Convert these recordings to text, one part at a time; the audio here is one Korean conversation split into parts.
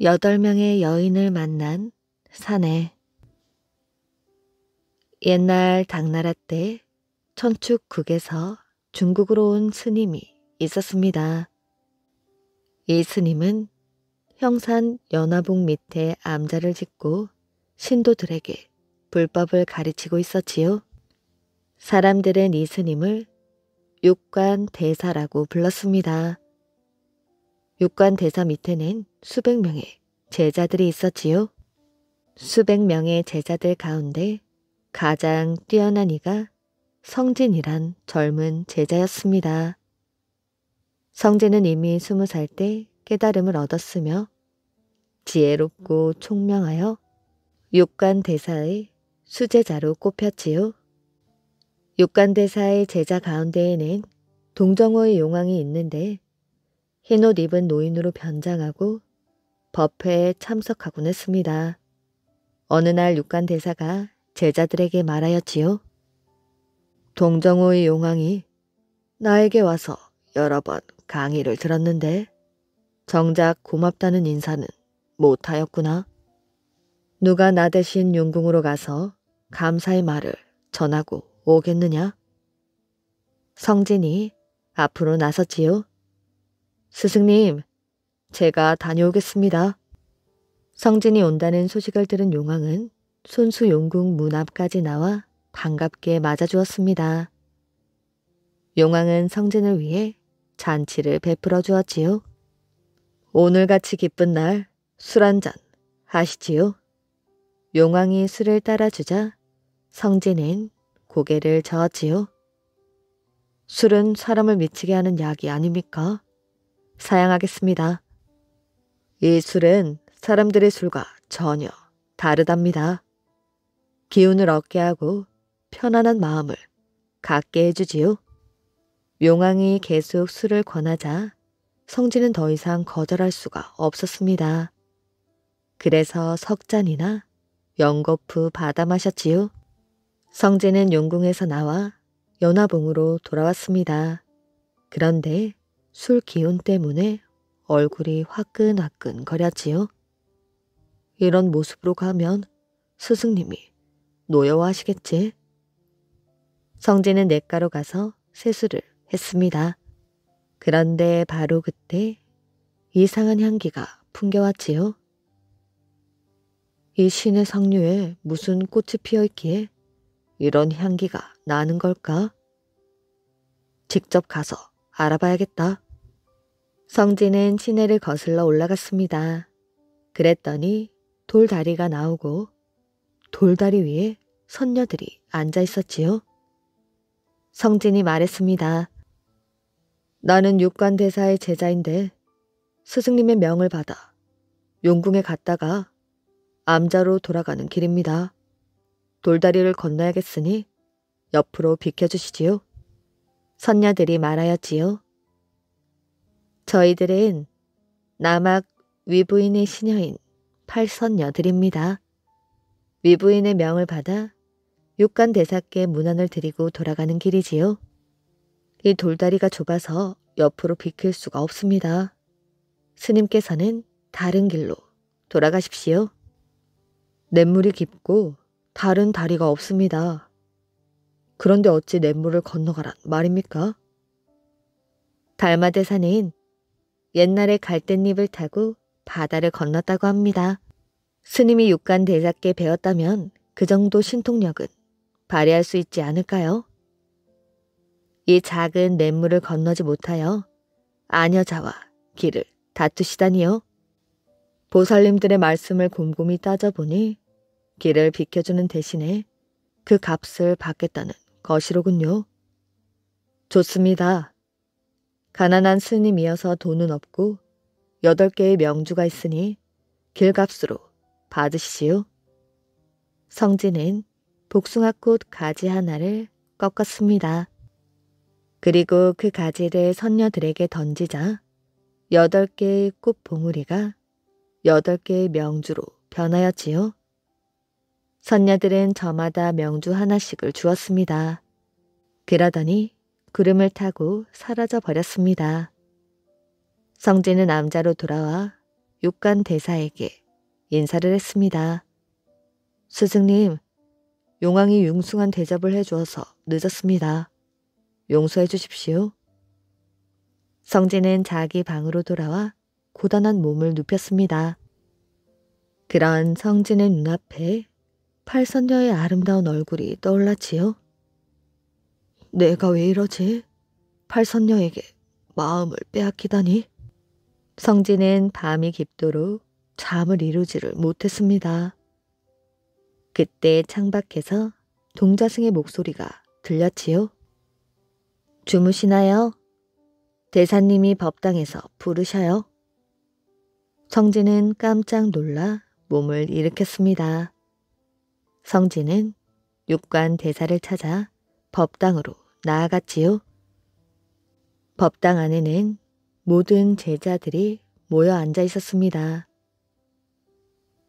8명의 여인을 만난 사내. 옛날 당나라 때 천축국에서 중국으로 온 스님이 있었습니다. 이 스님은 형산 연화봉 밑에 암자를 짓고 신도들에게 불법을 가르치고 있었지요. 사람들은 이 스님을 육관대사라고 불렀습니다. 육관대사 밑에는 수백 명의 제자들이 있었지요. 수백 명의 제자들 가운데 가장 뛰어난 이가 성진이란 젊은 제자였습니다. 성진은 이미 20살 때 깨달음을 얻었으며 지혜롭고 총명하여 육관대사의 수제자로 꼽혔지요. 육관대사의 제자 가운데에는 동정호의 용왕이 있는데 흰옷 입은 노인으로 변장하고 법회에 참석하곤 했습니다. 어느 날 육관대사가 제자들에게 말하였지요. 동정호의 용왕이 나에게 와서 여러 번 강의를 들었는데 정작 고맙다는 인사는 못하였구나. 누가 나 대신 용궁으로 가서 감사의 말을 전하고 오겠느냐? 성진이 앞으로 나섰지요. 스승님, 제가 다녀오겠습니다. 성진이 온다는 소식을 들은 용왕은 손수 용궁 문 앞까지 나와 반갑게 맞아주었습니다. 용왕은 성진을 위해 잔치를 베풀어 주었지요. 오늘같이 기쁜 날 술 한잔 하시지요. 용왕이 술을 따라주자 성진은 고개를 저었지요. 술은 사람을 미치게 하는 약이 아닙니까? 사양하겠습니다. 이 술은 사람들의 술과 전혀 다르답니다. 기운을 얻게 하고 편안한 마음을 갖게 해주지요. 용왕이 계속 술을 권하자 성진은 더 이상 거절할 수가 없었습니다. 그래서 석 잔이나 연거푸 받아 마셨지요. 성진은 용궁에서 나와 연화봉으로 돌아왔습니다. 그런데 술 기운 때문에 얼굴이 화끈화끈 거렸지요. 이런 모습으로 가면 스승님이 노여워하시겠지. 성진은 냇가로 가서 세수를 했습니다. 그런데 바로 그때 이상한 향기가 풍겨왔지요. 이 신의 상류에 무슨 꽃이 피어있기에 이런 향기가 나는 걸까? 직접 가서 알아봐야겠다. 성진은 시내를 거슬러 올라갔습니다. 그랬더니 돌다리가 나오고 돌다리 위에 선녀들이 앉아 있었지요. 성진이 말했습니다. 나는 육관대사의 제자인데 스승님의 명을 받아 용궁에 갔다가 암자로 돌아가는 길입니다. 돌다리를 건너야겠으니 옆으로 비켜주시지요. 선녀들이 말하였지요. 저희들은 남악 위부인의 시녀인 팔선녀들입니다. 위부인의 명을 받아 육관대사께 문안을 드리고 돌아가는 길이지요. 이 돌다리가 좁아서 옆으로 비킬 수가 없습니다. 스님께서는 다른 길로 돌아가십시오. 냇물이 깊고 다른 다리가 없습니다. 그런데 어찌 냇물을 건너가란 말입니까? 달마대사는 옛날에 갈대잎을 타고 바다를 건넜다고 합니다. 스님이 육관대사께 배웠다면 그 정도 신통력은 발휘할 수 있지 않을까요? 이 작은 냇물을 건너지 못하여 아녀자와 길을 다투시다니요. 보살님들의 말씀을 곰곰이 따져보니 길을 비켜주는 대신에 그 값을 받겠다는 것이로군요. 좋습니다. 가난한 스님이어서 돈은 없고 8개의 명주가 있으니 길값으로 받으시지요. 성진은 복숭아꽃 가지 하나를 꺾었습니다. 그리고 그 가지를 선녀들에게 던지자 8개의 꽃 봉우리가 8개의 명주로 변하였지요. 선녀들은 저마다 명주 하나씩을 주었습니다. 그러더니 구름을 타고 사라져 버렸습니다. 성진은 암자로 돌아와 육관 대사에게 인사를 했습니다. 스승님, 용왕이 융숭한 대접을 해주어서 늦었습니다. 용서해 주십시오. 성진은 자기 방으로 돌아와 고단한 몸을 눕혔습니다. 그런 성진의 눈앞에 팔선녀의 아름다운 얼굴이 떠올랐지요. 내가 왜 이러지? 팔선녀에게 마음을 빼앗기다니. 성진은 밤이 깊도록 잠을 이루지를 못했습니다. 그때 창밖에서 동자승의 목소리가 들렸지요. 주무시나요? 대사님이 법당에서 부르셔요. 성진은 깜짝 놀라 몸을 일으켰습니다. 성진은 육관 대사를 찾아 법당으로 나아갔지요. 법당 안에는 모든 제자들이 모여 앉아 있었습니다.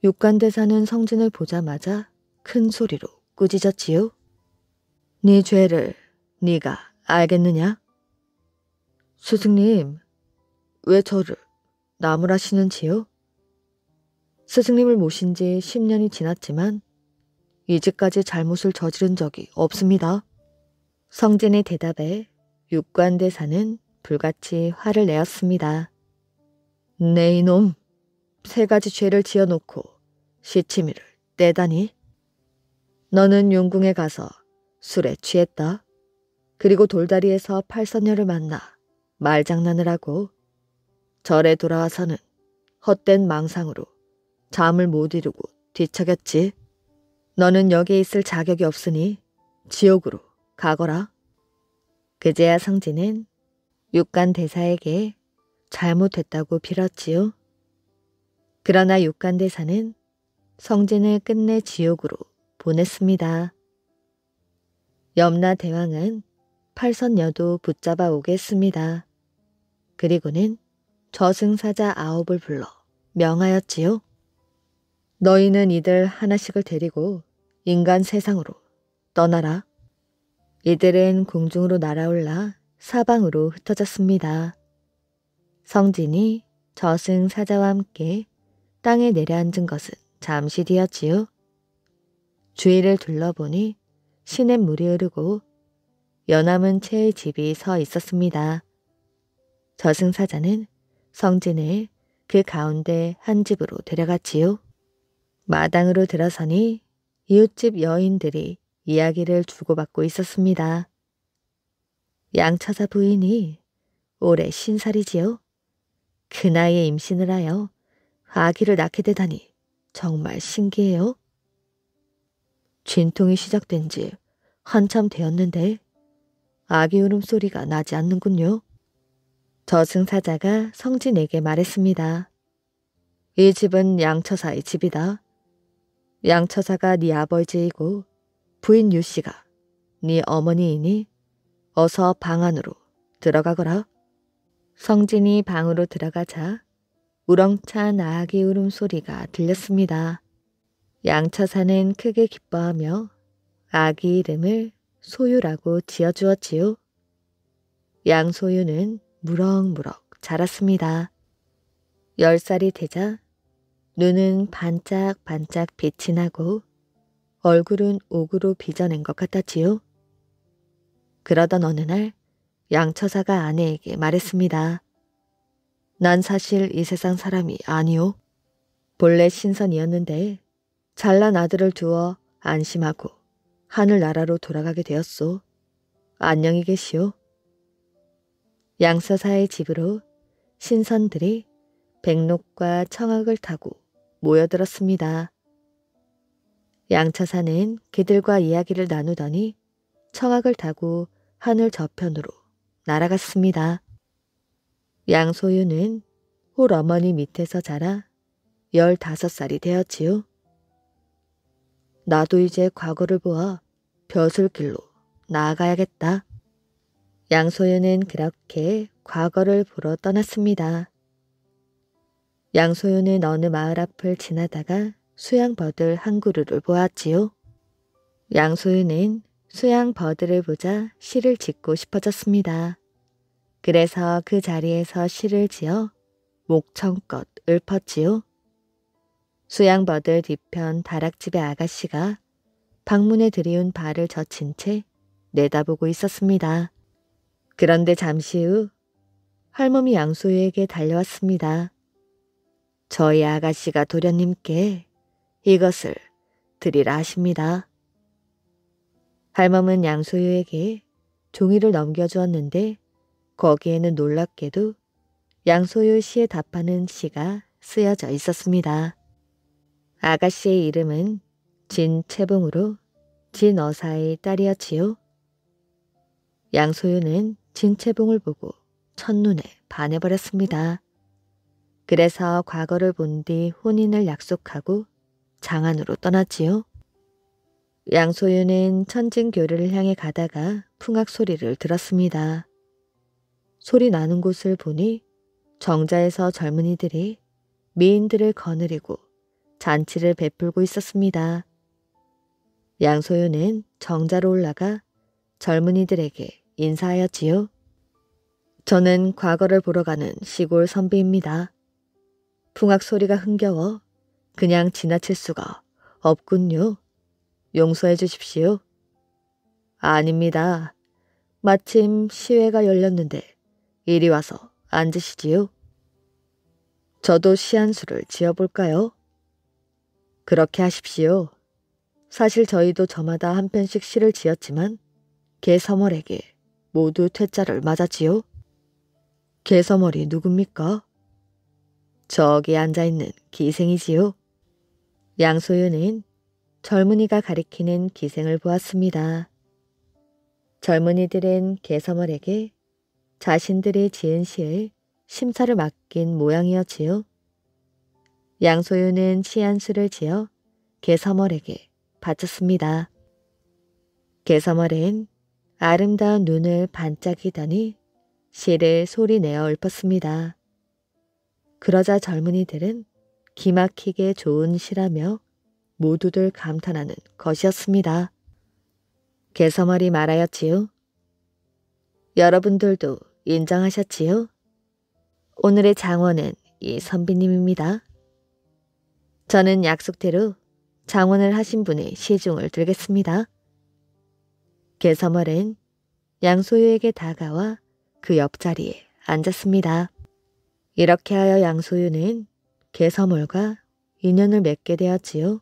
육관 대사는 성진을 보자마자 큰 소리로 꾸짖었지요. 네 죄를 네가 알겠느냐? 스승님, 왜 저를 나무라시는지요? 스승님을 모신 지 10년이 지났지만 이제까지 잘못을 저지른 적이 없습니다. 성진의 대답에 육관대사는 불같이 화를 내었습니다. 네 이놈, 3가지 죄를 지어놓고 시치미를 떼다니. 너는 용궁에 가서 술에 취했다. 그리고 돌다리에서 팔선녀를 만나 말장난을 하고 절에 돌아와서는 헛된 망상으로 잠을 못 이루고 뒤척였지. 너는 여기에 있을 자격이 없으니 지옥으로 가거라. 그제야 성진은 육관 대사에게 잘못했다고 빌었지요. 그러나 육관 대사는 성진을 끝내 지옥으로 보냈습니다. 염라 대왕은 팔선녀도 붙잡아 오겠습니다. 그리고는 저승사자 9을 불러 명하였지요. 너희는 이들 하나씩을 데리고 인간 세상으로 떠나라. 이들은 공중으로 날아올라 사방으로 흩어졌습니다. 성진이 저승사자와 함께 땅에 내려앉은 것은 잠시 뒤였지요. 주위를 둘러보니 시냇물이 흐르고 연암은 채의 집이 서 있었습니다. 저승사자는 성진을 그 가운데 한 집으로 데려갔지요. 마당으로 들어서니 이웃집 여인들이 이야기를 주고받고 있었습니다. 양처자 부인이 올해 신살이지요. 그 나이에 임신을 하여 아기를 낳게 되다니 정말 신기해요. 진통이 시작된 지 한참 되었는데 아기 울음소리가 나지 않는군요. 저승사자가 성진에게 말했습니다. 이 집은 양처사의 집이다. 양처사가 네 아버지이고 부인 유씨가 네 어머니이니 어서 방 안으로 들어가거라. 성진이 방으로 들어가자 우렁찬 아기 울음소리가 들렸습니다. 양처사는 크게 기뻐하며 아기 이름을 소유라고 지어주었지요. 양소유는 무럭무럭 자랐습니다. 10살이 되자 눈은 반짝반짝 빛이 나고 얼굴은 옥으로 빚어낸 것 같았지요. 그러던 어느 날 양처사가 아내에게 말했습니다. 난 사실 이 세상 사람이 아니오. 본래 신선이었는데 잘난 아들을 두어 안심하고 하늘나라로 돌아가게 되었소. 안녕히 계시오. 양서사의 집으로 신선들이 백록과 청악을 타고 모여들었습니다. 양처사는 그들과 이야기를 나누더니 청악을 타고 하늘 저편으로 날아갔습니다. 양소유는 홀어머니 밑에서 자라 15살이 되었지요. 나도 이제 과거를 보아 벼슬길로 나아가야겠다. 양소유는 그렇게 과거를 보러 떠났습니다. 양소유는 어느 마을 앞을 지나다가 수양버들 한 그루를 보았지요. 양소유는 수양버들을 보자 시를 짓고 싶어졌습니다. 그래서 그 자리에서 시를 지어 목청껏 읊었지요. 수양버들 뒤편 다락집의 아가씨가 방문에 들이운 발을 젖힌 채 내다보고 있었습니다. 그런데 잠시 후 할멈이 양소유에게 달려왔습니다. 저희 아가씨가 도련님께 이것을 드리라 하십니다. 할멈은 양소유에게 종이를 넘겨주었는데 거기에는 놀랍게도 양소유 씨에 답하는 시가 쓰여져 있었습니다. 아가씨의 이름은 진채봉으로 진어사의 딸이었지요. 양소유는 진채봉을 보고 첫눈에 반해버렸습니다. 그래서 과거를 본 뒤 혼인을 약속하고 장안으로 떠났지요. 양소유는 천진교류를 향해 가다가 풍악 소리를 들었습니다. 소리 나는 곳을 보니 정자에서 젊은이들이 미인들을 거느리고 잔치를 베풀고 있었습니다. 양소유는 정자로 올라가 젊은이들에게 인사하였지요. 저는 과거를 보러 가는 시골 선비입니다. 풍악 소리가 흥겨워 그냥 지나칠 수가 없군요. 용서해 주십시오. 아닙니다. 마침 시회가 열렸는데 이리 와서 앉으시지요. 저도 시 한 수를 지어볼까요? 그렇게 하십시오. 사실 저희도 저마다 한 편씩 시를 지었지만 개서멀에게 모두 퇴짜를 맞았지요. 개서멀이 누굽니까? 저기 앉아있는 기생이지요. 양소유는 젊은이가 가리키는 기생을 보았습니다. 젊은이들은 개서멀에게 자신들이 지은 시를 심사를 맡긴 모양이었지요. 양소유는 시 한 수를 지어 개서멀에게 바쳤습니다. 개서멀은 아름다운 눈을 반짝이더니 시를 소리내어 읊었습니다. 그러자 젊은이들은 기막히게 좋은 시라며 모두들 감탄하는 것이었습니다. 개서멀이 말하였지요. 여러분들도 인정하셨지요? 오늘의 장원은 이 선비님입니다. 저는 약속대로 장원을 하신 분의 시중을 들겠습니다. 개서멀은 양소유에게 다가와 그 옆자리에 앉았습니다. 이렇게 하여 양소유는 개서멀과 인연을 맺게 되었지요.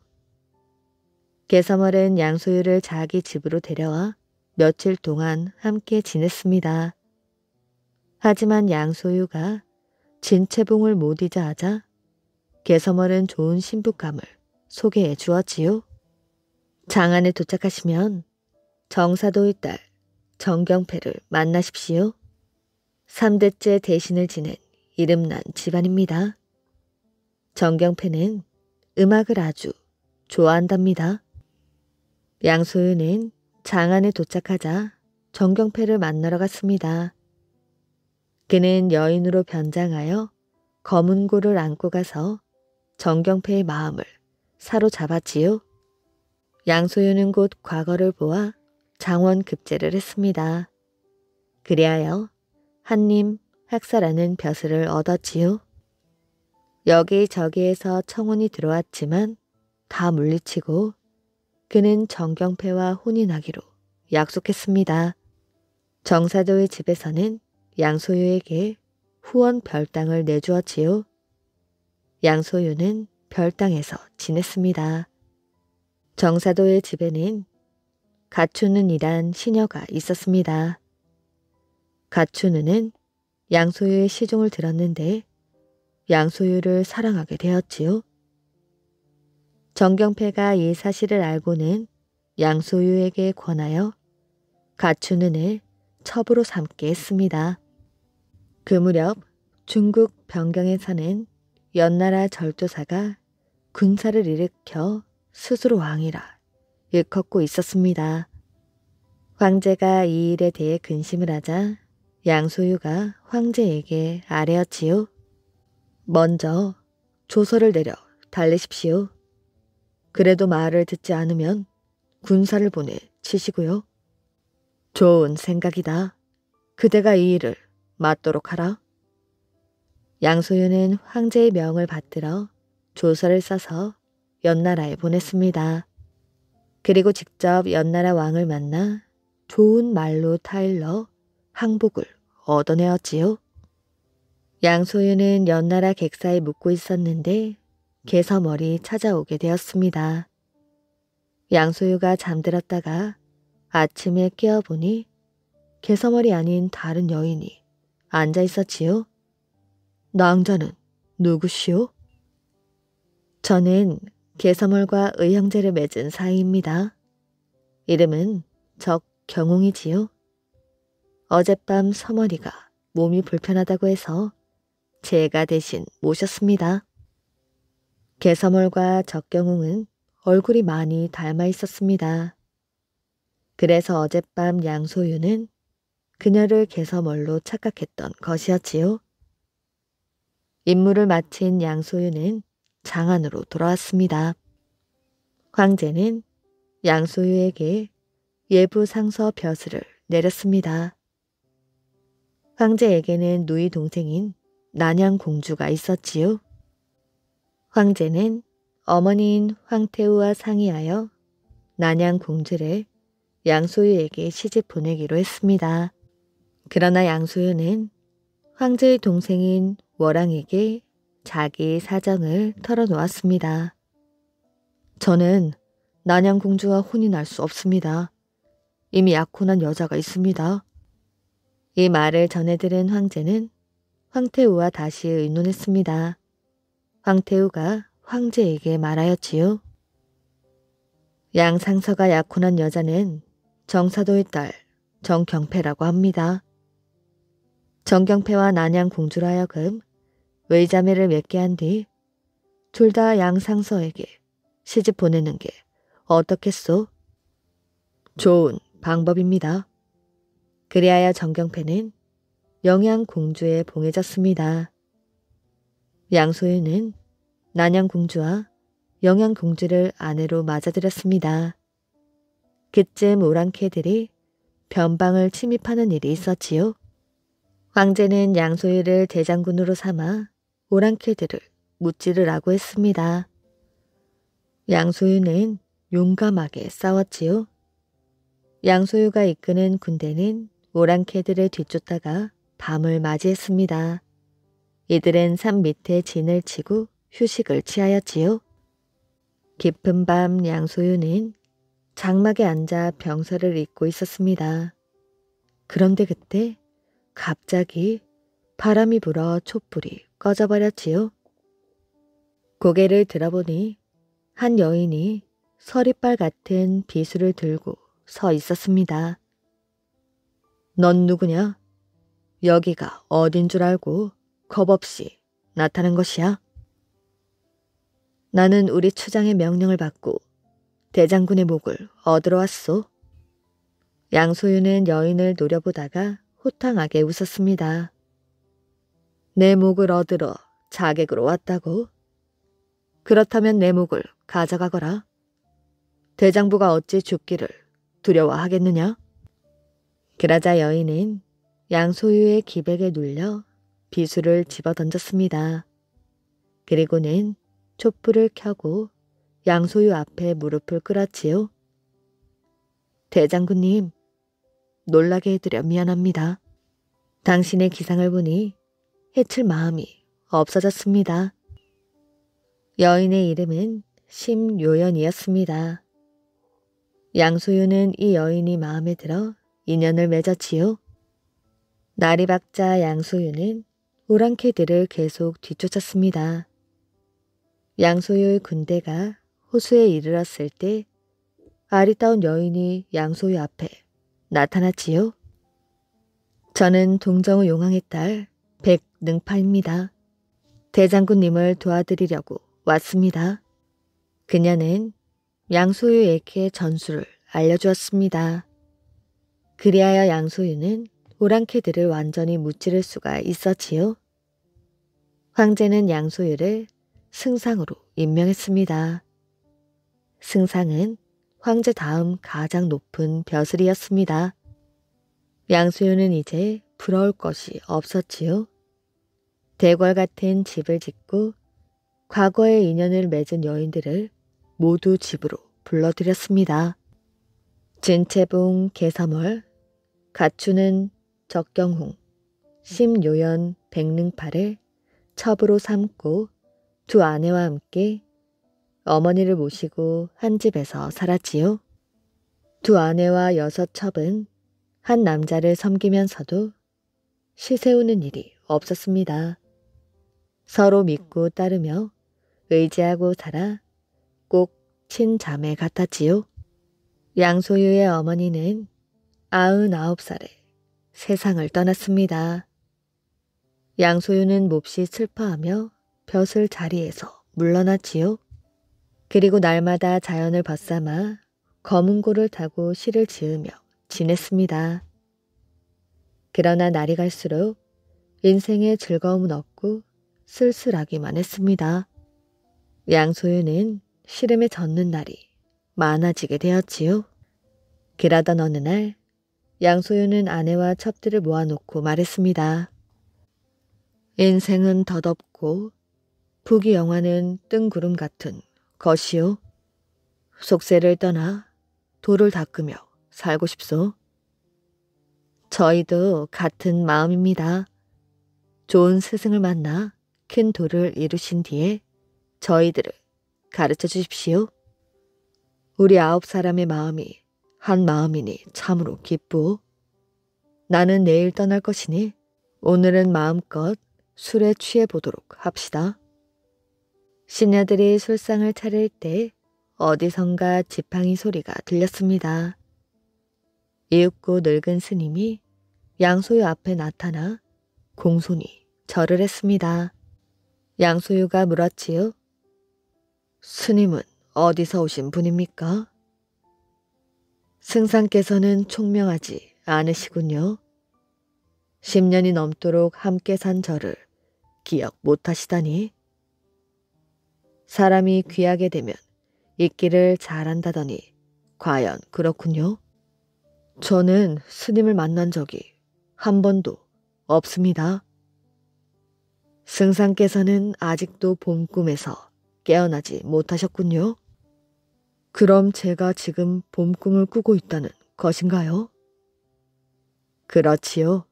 개서멀은 양소유를 자기 집으로 데려와 며칠 동안 함께 지냈습니다. 하지만 양소유가 진채봉을 못 잊어 하자 개서멀은 좋은 신부감을 소개해 주었지요. 장안에 도착하시면 정사도의 딸 정경패를 만나십시오. 3대째 대신을 지낸 이름난 집안입니다. 정경패는 음악을 아주 좋아한답니다. 양소유는 장안에 도착하자 정경패를 만나러 갔습니다. 그는 여인으로 변장하여 검은 고를 안고 가서 정경패의 마음을 사로잡았지요. 양소유는 곧 과거를 보아 장원급제를 했습니다. 그리하여 한림 학사라는 벼슬을 얻었지요. 여기저기에서 청혼이 들어왔지만 다 물리치고 그는 정경패와 혼인하기로 약속했습니다. 정사도의 집에서는 양소유에게 후원 별당을 내주었지요. 양소유는 별당에서 지냈습니다. 정사도의 집에는 가춘은이란 시녀가 있었습니다. 가춘은은 양소유의 시중을 들었는데 양소유를 사랑하게 되었지요. 정경패가 이 사실을 알고는 양소유에게 권하여 가춘은을 첩으로 삼게 했습니다. 그 무렵 중국 변경에 사는 연나라 절도사가 군사를 일으켜 스스로 왕이라 일컫고 있었습니다. 황제가 이 일에 대해 근심을 하자 양소유가 황제에게 아뢰었지요. 먼저 조서를 내려 달래십시오. 그래도 말을 듣지 않으면 군사를 보내 치시고요. 좋은 생각이다. 그대가 이 일을 맡도록 하라. 양소유는 황제의 명을 받들어 조서를 써서 연나라에 보냈습니다. 그리고 직접 연나라 왕을 만나 좋은 말로 타일러 항복을 얻어내었지요. 양소유는 연나라 객사에 묵고 있었는데 개서멀이 찾아오게 되었습니다. 양소유가 잠들었다가 아침에 깨어보니 개서멀이 아닌 다른 여인이 앉아 있었지요. 낭자는 누구시오? 저는 개서멀과 의형제를 맺은 사이입니다. 이름은 적경웅이지요. 어젯밤 서머리가 몸이 불편하다고 해서 제가 대신 모셨습니다. 개서멀과 적경웅은 얼굴이 많이 닮아 있었습니다. 그래서 어젯밤 양소유는 그녀를 개서멀로 착각했던 것이었지요. 임무를 마친 양소유는 장안으로 돌아왔습니다. 황제는 양소유에게 예부 상서 벼슬을 내렸습니다. 황제에게는 누이 동생인 난양공주가 있었지요. 황제는 어머니인 황태우와 상의하여 난양공주를 양소유에게 시집 보내기로 했습니다. 그러나 양소유는 황제의 동생인 월왕에게 자기 사정을 털어놓았습니다. 저는 난양공주와 혼이 날 수 없습니다. 이미 약혼한 여자가 있습니다. 이 말을 전해 들은 황제는 황태우와 다시 의논했습니다. 황태우가 황제에게 말하였지요. 양상서가 약혼한 여자는 정사도의 딸 정경패라고 합니다. 정경패와 난양공주로 하여금 외자매를 맺게 한 뒤 둘 다 양상서에게 시집 보내는 게 어떻겠소? 좋은 방법입니다. 그리하여 정경패는 영양공주에 봉해졌습니다. 양소유는 난양공주와 영양공주를 아내로 맞아들였습니다. 그쯤 오랑캐들이 변방을 침입하는 일이 있었지요. 황제는 양소유를 대장군으로 삼아 오랑캐들을 무찌르라고 했습니다. 양소유는 용감하게 싸웠지요. 양소유가 이끄는 군대는 오랑캐들을 뒤쫓다가 밤을 맞이했습니다. 이들은 산 밑에 진을 치고 휴식을 취하였지요. 깊은 밤 양소유는 장막에 앉아 병서를 읽고 있었습니다. 그런데 그때 갑자기 바람이 불어 촛불이 꺼져버렸지요. 고개를 들어보니 한 여인이 서리빨 같은 비수를 들고 서 있었습니다. 넌 누구냐? 여기가 어딘 줄 알고 겁없이 나타난 것이야? 나는 우리 추장의 명령을 받고 대장군의 목을 얻으러 왔소. 양소유는 여인을 노려보다가 호탕하게 웃었습니다. 내 목을 얻으러 자객으로 왔다고? 그렇다면 내 목을 가져가거라. 대장부가 어찌 죽기를 두려워하겠느냐? 그러자 여인은 양소유의 기백에 눌려 비수를 집어던졌습니다. 그리고는 촛불을 켜고 양소유 앞에 무릎을 꿇었지요. 대장군님, 놀라게 해드려 미안합니다. 당신의 기상을 보니 해칠 마음이 없어졌습니다. 여인의 이름은 심요연이었습니다. 양소유는 이 여인이 마음에 들어 인연을 맺었지요. 날이 밝자 양소유는 오랑캐들을 계속 뒤쫓았습니다. 양소유의 군대가 호수에 이르렀을 때 아리따운 여인이 양소유 앞에 나타났지요. 저는 동정우 용왕의 딸 백능파입니다. 대장군님을 도와드리려고 왔습니다. 그녀는 양소유에게 전술을 알려주었습니다. 그리하여 양소유는 오랑캐들을 완전히 무찌를 수가 있었지요. 황제는 양소유를 승상으로 임명했습니다. 승상은 황제 다음 가장 높은 벼슬이었습니다. 양소유는 이제 부러울 것이 없었지요. 대궐 같은 집을 짓고 과거의 인연을 맺은 여인들을 모두 집으로 불러들였습니다. 진채봉 개서멀, 가추는 적경홍, 심요연 백능파를 첩으로 삼고 두 아내와 함께 어머니를 모시고 한 집에서 살았지요. 두 아내와 여섯 첩은 한 남자를 섬기면서도 시세우는 일이 없었습니다. 서로 믿고 따르며 의지하고 살아 꼭 친자매 같았지요. 양소유의 어머니는 99살에 세상을 떠났습니다. 양소유는 몹시 슬퍼하며 벼슬 자리에서 물러났지요. 그리고 날마다 자연을 벗삼아 검은고를 타고 시를 지으며 지냈습니다. 그러나 날이 갈수록 인생의 즐거움은 없고 쓸쓸하기만 했습니다. 양소유는 시름에 젖는 날이 많아지게 되었지요. 그러던 어느 날 양소유는 아내와 첩들을 모아놓고 말했습니다. 인생은 덧없고 부귀영화는 뜬구름 같은 것이요. 속세를 떠나 도를 닦으며 살고 싶소. 저희도 같은 마음입니다. 좋은 스승을 만나 큰 도를 이루신 뒤에 저희들을 가르쳐 주십시오. 우리 9사람의 마음이 한 마음이니 참으로 기쁘오. 나는 내일 떠날 것이니 오늘은 마음껏 술에 취해 보도록 합시다. 시녀들이 술상을 차릴 때 어디선가 지팡이 소리가 들렸습니다. 이윽고 늙은 스님이 양소유 앞에 나타나 공손히 절을 했습니다. 양소유가 물었지요. 스님은 어디서 오신 분입니까? 승상께서는 총명하지 않으시군요. 10년이 넘도록 함께 산 저를 기억 못하시다니. 사람이 귀하게 되면 잊기를 잘한다더니 과연 그렇군요. 저는 스님을 만난 적이 한 번도 없습니다. 승상께서는 아직도 봄 꿈에서 깨어나지 못하셨군요. 그럼 제가 지금 봄 꿈을 꾸고 있다는 것인가요? 그렇지요.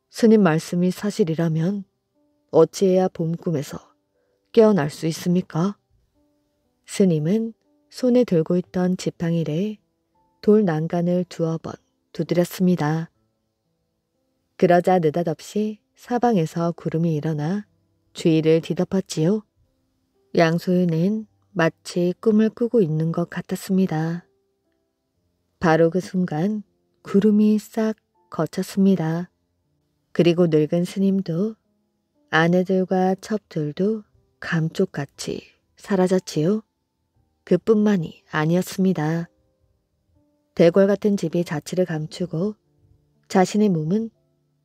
스님 말씀이 사실이라면 어찌해야 봄 꿈에서 깨어날 수 있습니까? 스님은 손에 들고 있던 지팡이를 돌 난간을 두어 번 두드렸습니다. 그러자 느닷없이 사방에서 구름이 일어나 주위를 뒤덮었지요. 양소유는 마치 꿈을 꾸고 있는 것 같았습니다. 바로 그 순간 구름이 싹 걷혔습니다. 그리고 늙은 스님도 아내들과 첩들도 감쪽같이 사라졌지요. 그뿐만이 아니었습니다. 대궐 같은 집이 자취를 감추고 자신의 몸은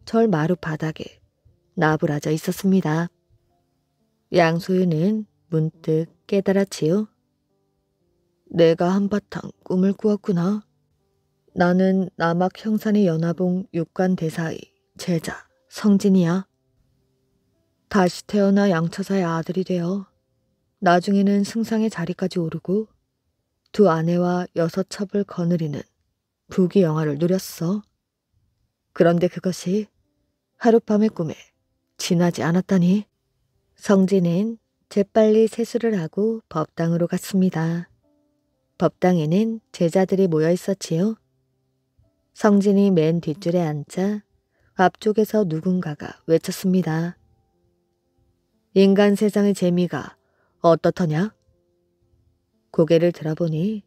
절 마루 바닥에 나부라져 있었습니다. 양소유는 문득 깨달았지요. 내가 한바탕 꿈을 꾸었구나. 나는 남악 형산의 연화봉 육관대사의 제자 성진이야. 다시 태어나 양처자의 아들이 되어 나중에는 승상의 자리까지 오르고 두 아내와 6첩을 거느리는 부귀영화를 누렸어. 그런데 그것이 하룻밤의 꿈에 지나지 않았다니. 성진은 재빨리 세수를 하고 법당으로 갔습니다. 법당에는 제자들이 모여 있었지요. 성진이 맨 뒷줄에 앉자 앞쪽에서 누군가가 외쳤습니다. 인간 세상의 재미가 어떻더냐? 고개를 들어보니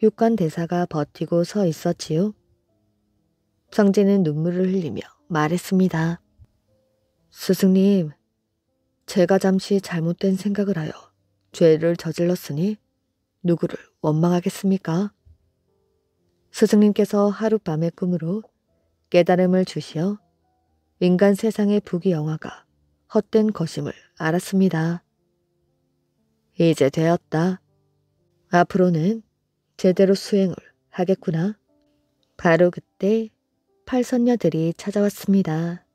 육관대사가 버티고 서 있었지요. 성진은 눈물을 흘리며 말했습니다. 스승님, 제가 잠시 잘못된 생각을 하여 죄를 저질렀으니 누구를 원망하겠습니까? 스승님께서 하룻밤의 꿈으로 깨달음을 주시어 인간 세상의 부귀영화가 헛된 것임을 알았습니다. 이제 되었다. 앞으로는 제대로 수행을 하겠구나. 바로 그때 팔선녀들이 찾아왔습니다.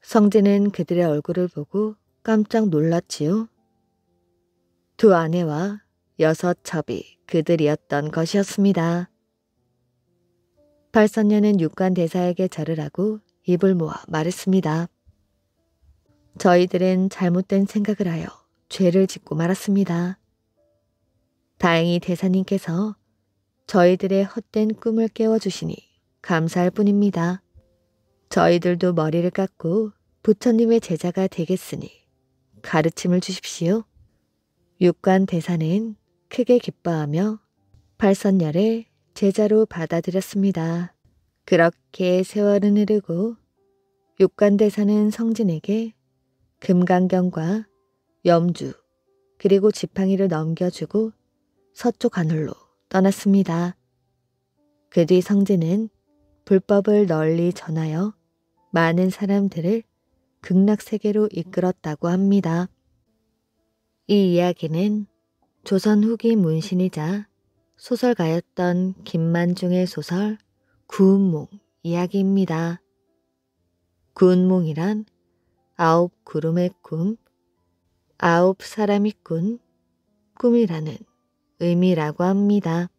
성진은 그들의 얼굴을 보고 깜짝 놀랐지요. 두 아내와 6첩이 그들이었던 것이었습니다. 팔선녀는 육관대사에게 절을 하고 입을 모아 말했습니다. 저희들은 잘못된 생각을 하여 죄를 짓고 말았습니다. 다행히 대사님께서 저희들의 헛된 꿈을 깨워주시니 감사할 뿐입니다. 저희들도 머리를 깎고 부처님의 제자가 되겠으니 가르침을 주십시오. 육관대사는 크게 기뻐하며 팔선녀를 제자로 받아들였습니다. 그렇게 세월은 흐르고 육관대사는 성진에게 금강경과 염주 그리고 지팡이를 넘겨주고 서쪽 하늘로 떠났습니다. 그 뒤 성진은 불법을 널리 전하여 많은 사람들을 극락세계로 이끌었다고 합니다. 이 이야기는 조선 후기 문신이자 소설가였던 김만중의 소설 구운몽 이야기입니다. 구운몽이란 9구름의 꿈, 9사람이 꾼 꿈이라는 의미라고 합니다.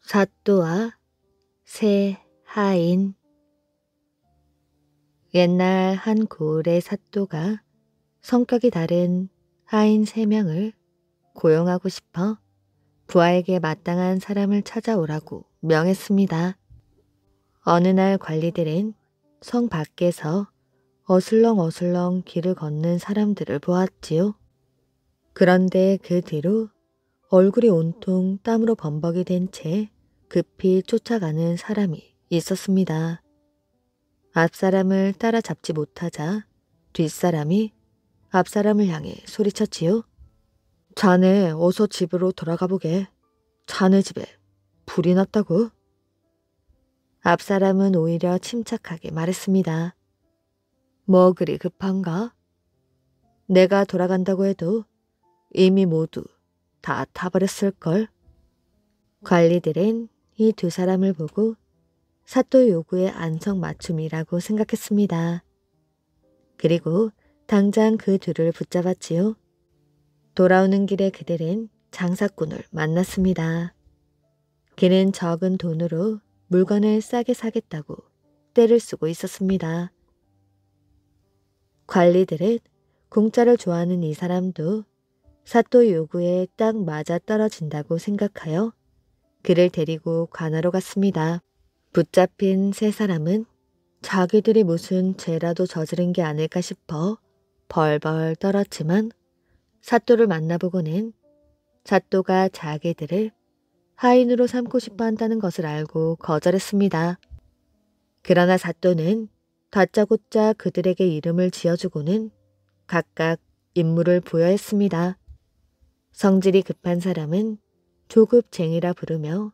사또와 새 하인. 옛날 한 고을의 사또가 성격이 다른 하인 3명을 고용하고 싶어 부하에게 마땅한 사람을 찾아오라고 명했습니다. 어느 날 관리들은 성 밖에서 어슬렁어슬렁 길을 걷는 사람들을 보았지요. 그런데 그 뒤로 얼굴이 온통 땀으로 범벅이 된 채 급히 쫓아가는 사람이 있었습니다. 앞사람을 따라잡지 못하자 뒷사람이 앞사람을 향해 소리쳤지요. 자네 어서 집으로 돌아가 보게. 자네 집에 불이 났다고. 앞사람은 오히려 침착하게 말했습니다. 뭐 그리 급한가? 내가 돌아간다고 해도 이미 모두 다 타버렸을걸. 관리들은 이 2사람을 보고 사또 요구의 안성맞춤이라고 생각했습니다. 그리고 당장 그 둘을 붙잡았지요. 돌아오는 길에 그들은 장사꾼을 만났습니다. 그는 적은 돈으로 물건을 싸게 사겠다고 떼를 쓰고 있었습니다. 관리들은 공짜를 좋아하는 이 사람도 사또 요구에 딱 맞아 떨어진다고 생각하여 그를 데리고 관하로 갔습니다. 붙잡힌 3사람은 자기들이 무슨 죄라도 저지른 게 아닐까 싶어 벌벌 떨었지만 사또를 만나보고는 사또가 자기들을 하인으로 삼고 싶어 한다는 것을 알고 거절했습니다. 그러나 사또는 다짜고짜 그들에게 이름을 지어주고는 각각 임무를 부여했습니다. 성질이 급한 사람은 조급쟁이라 부르며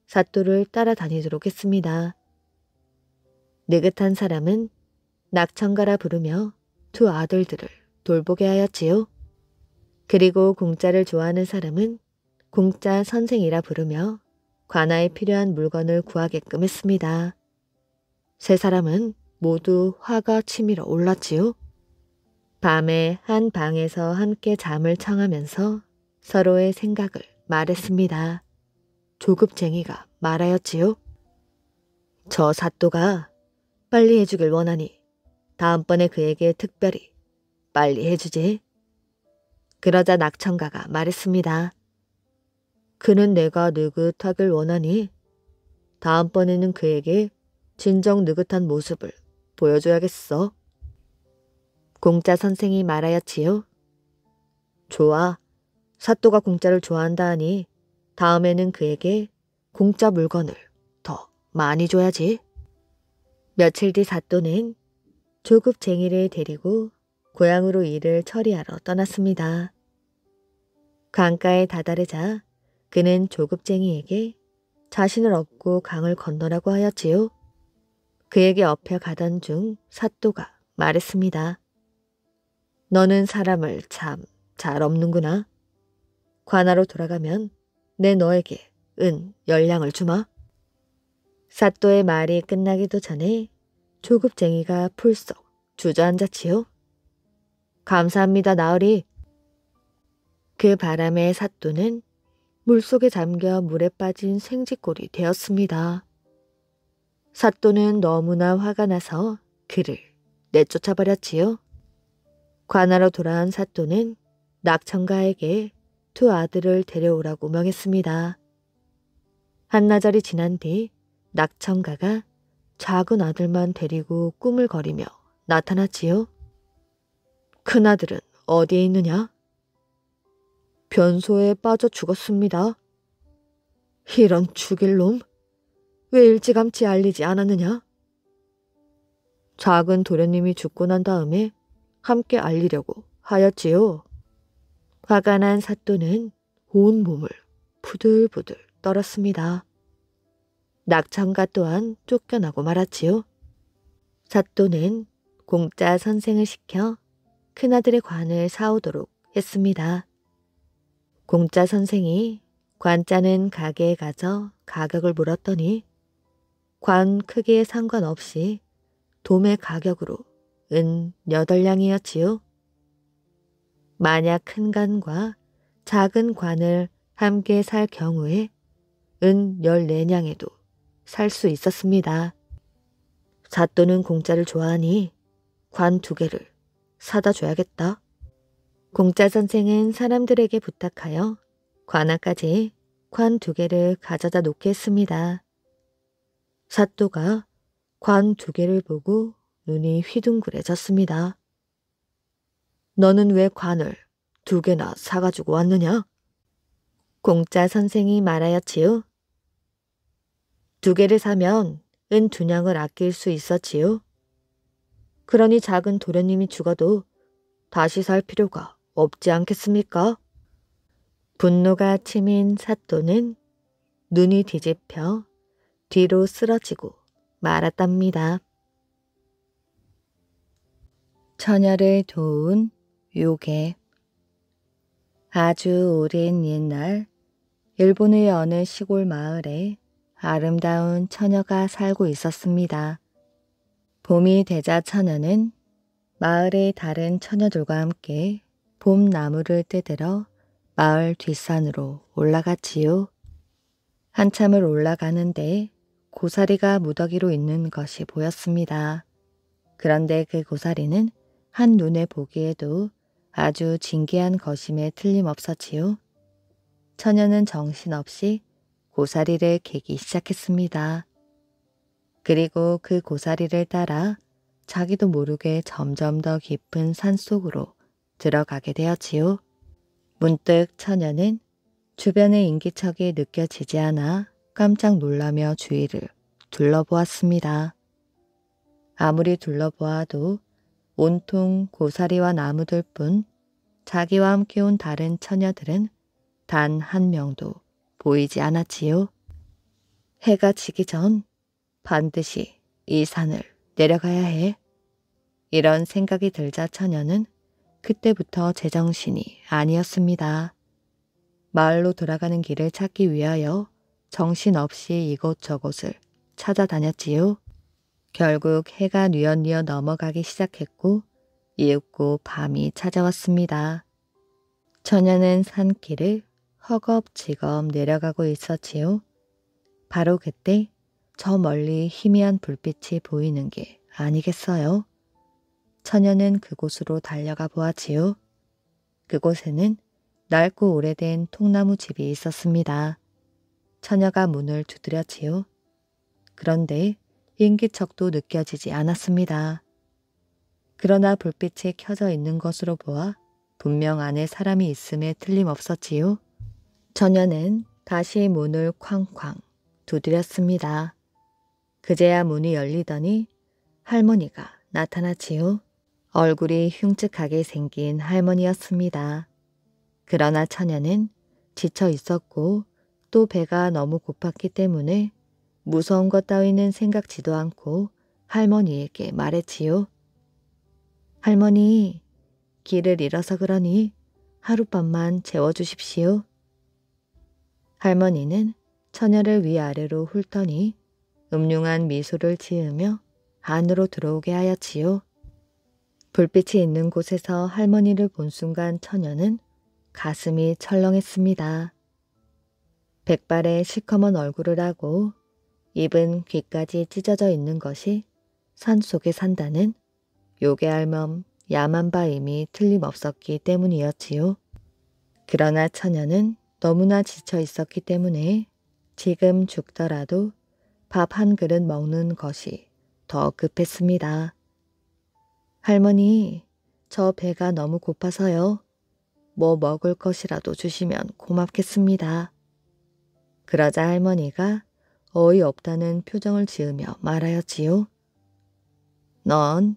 사또를 따라다니도록 했습니다. 느긋한 사람은 낙천가라 부르며 2 아들들을 돌보게 하였지요. 그리고 공짜를 좋아하는 사람은 공짜 선생이라 부르며 관아에 필요한 물건을 구하게끔 했습니다. 3사람은 모두 화가 치밀어 올랐지요. 밤에 한 방에서 함께 잠을 청하면서 서로의 생각을 말했습니다. 조급쟁이가 말하였지요. 저 사또가 빨리 해주길 원하니 다음번에 그에게 특별히 빨리 해주지. 그러자 낙천가가 말했습니다. 그는 내가 느긋하길 원하니 다음번에는 그에게 진정 느긋한 모습을 보여줘야겠어. 공짜 선생이 말하였지요. 좋아. 사또가 공짜를 좋아한다 하니 다음에는 그에게 공짜 물건을 더 많이 줘야지. 며칠 뒤 사또는 조급쟁이를 데리고 고향으로 일을 처리하러 떠났습니다. 강가에 다다르자 그는 조급쟁이에게 자신을 업고 강을 건너라고 하였지요. 그에게 업혀 가던 중 사또가 말했습니다. 너는 사람을 참 잘 업는구나. 관아로 돌아가면 내 너에게 은 10냥을 주마. 사또의 말이 끝나기도 전에 조급쟁이가 풀썩 주저앉았지요. 감사합니다, 나으리. 그 바람에 사또는 물속에 잠겨 물에 빠진 생쥐꼴이 되었습니다. 사또는 너무나 화가 나서 그를 내쫓아버렸지요. 관하로 돌아온 사또는 낙천가에게 두 아들을 데려오라고 명했습니다. 한나절이 지난 뒤 낙천가가 작은 아들만 데리고 꾸물거리며 나타났지요. 큰아들은 어디에 있느냐? 변소에 빠져 죽었습니다. 이런 죽일 놈! 왜 일찌감치 알리지 않았느냐? 작은 도련님이 죽고 난 다음에 함께 알리려고 하였지요. 화가 난 사또는 온몸을 부들부들 떨었습니다. 낙천가 또한 쫓겨나고 말았지요. 사또는 공짜 선생을 시켜 큰아들의 관을 사오도록 했습니다. 공짜 선생이 관짜는 가게에 가서 가격을 물었더니 관 크기에 상관없이 도매 가격으로 은 8량이었지요. 만약 큰 관과 작은 관을 함께 살 경우에 은 14냥에도 살 수 있었습니다. 사또는 공짜를 좋아하니 관 2개를 사다 줘야겠다. 공짜 선생은 사람들에게 부탁하여 관아까지 관 2개를 가져다 놓게 했습니다. 사또가 관 2개를 보고 눈이 휘둥그레졌습니다. 너는 왜 관을 2개나 사가지고 왔느냐? 공짜 선생이 말하였지요. 2개를 사면 은 2냥을 아낄 수 있었지요. 그러니 작은 도련님이 죽어도 다시 살 필요가 없지 않겠습니까? 분노가 치민 사또는 눈이 뒤집혀 뒤로 쓰러지고 말았답니다. 처녀를 도운 요괴. 아주 오랜 옛날 일본의 어느 시골 마을에 아름다운 처녀가 살고 있었습니다. 봄이 되자 처녀는 마을의 다른 처녀들과 함께 봄나무를 뜯으러 마을 뒷산으로 올라갔지요. 한참을 올라가는데 고사리가 무더기로 있는 것이 보였습니다. 그런데 그 고사리는 한눈에 보기에도 아주 진귀한 것임에 틀림없었지요. 처녀는 정신없이 고사리를 캐기 시작했습니다. 그리고 그 고사리를 따라 자기도 모르게 점점 더 깊은 산속으로 들어가게 되었지요. 문득 처녀는 주변의 인기척이 느껴지지 않아 깜짝 놀라며 주위를 둘러보았습니다. 아무리 둘러보아도 온통 고사리와 나무들 뿐 자기와 함께 온 다른 처녀들은 단 한 명도 보이지 않았지요. 해가 지기 전 반드시 이 산을 내려가야 해. 이런 생각이 들자 처녀는 그때부터 제정신이 아니었습니다. 마을로 돌아가는 길을 찾기 위하여 정신없이 이곳저곳을 찾아다녔지요. 결국 해가 뉘엿뉘엿 넘어가기 시작했고 이윽고 밤이 찾아왔습니다. 처녀는 산길을 허겁지겁 내려가고 있었지요. 바로 그때 저 멀리 희미한 불빛이 보이는 게 아니겠어요? 처녀는 그곳으로 달려가 보았지요. 그곳에는 낡고 오래된 통나무 집이 있었습니다. 처녀가 문을 두드렸지요. 그런데 인기척도 느껴지지 않았습니다. 그러나 불빛이 켜져 있는 것으로 보아 분명 안에 사람이 있음에 틀림없었지요. 처녀는 다시 문을 쾅쾅 두드렸습니다. 그제야 문이 열리더니 할머니가 나타났지요. 얼굴이 흉측하게 생긴 할머니였습니다. 그러나 처녀는 지쳐 있었고 또 배가 너무 고팠기 때문에 무서운 것 따위는 생각지도 않고 할머니에게 말했지요. 할머니, 길을 잃어서 그러니 하룻밤만 재워주십시오. 할머니는 처녀를 위아래로 훑더니 음흉한 미소를 지으며 안으로 들어오게 하였지요. 불빛이 있는 곳에서 할머니를 본 순간 처녀는 가슴이 철렁했습니다. 백발의 시커먼 얼굴을 하고 입은 귀까지 찢어져 있는 것이 산속에 산다는 요괴할멈 야만바임이 틀림없었기 때문이었지요. 그러나 처녀는 너무나 지쳐 있었기 때문에 지금 죽더라도 밥 한 그릇 먹는 것이 더 급했습니다. 할머니, 저 배가 너무 고파서요. 뭐 먹을 것이라도 주시면 고맙겠습니다. 그러자 할머니가 어이없다는 표정을 지으며 말하였지요. 넌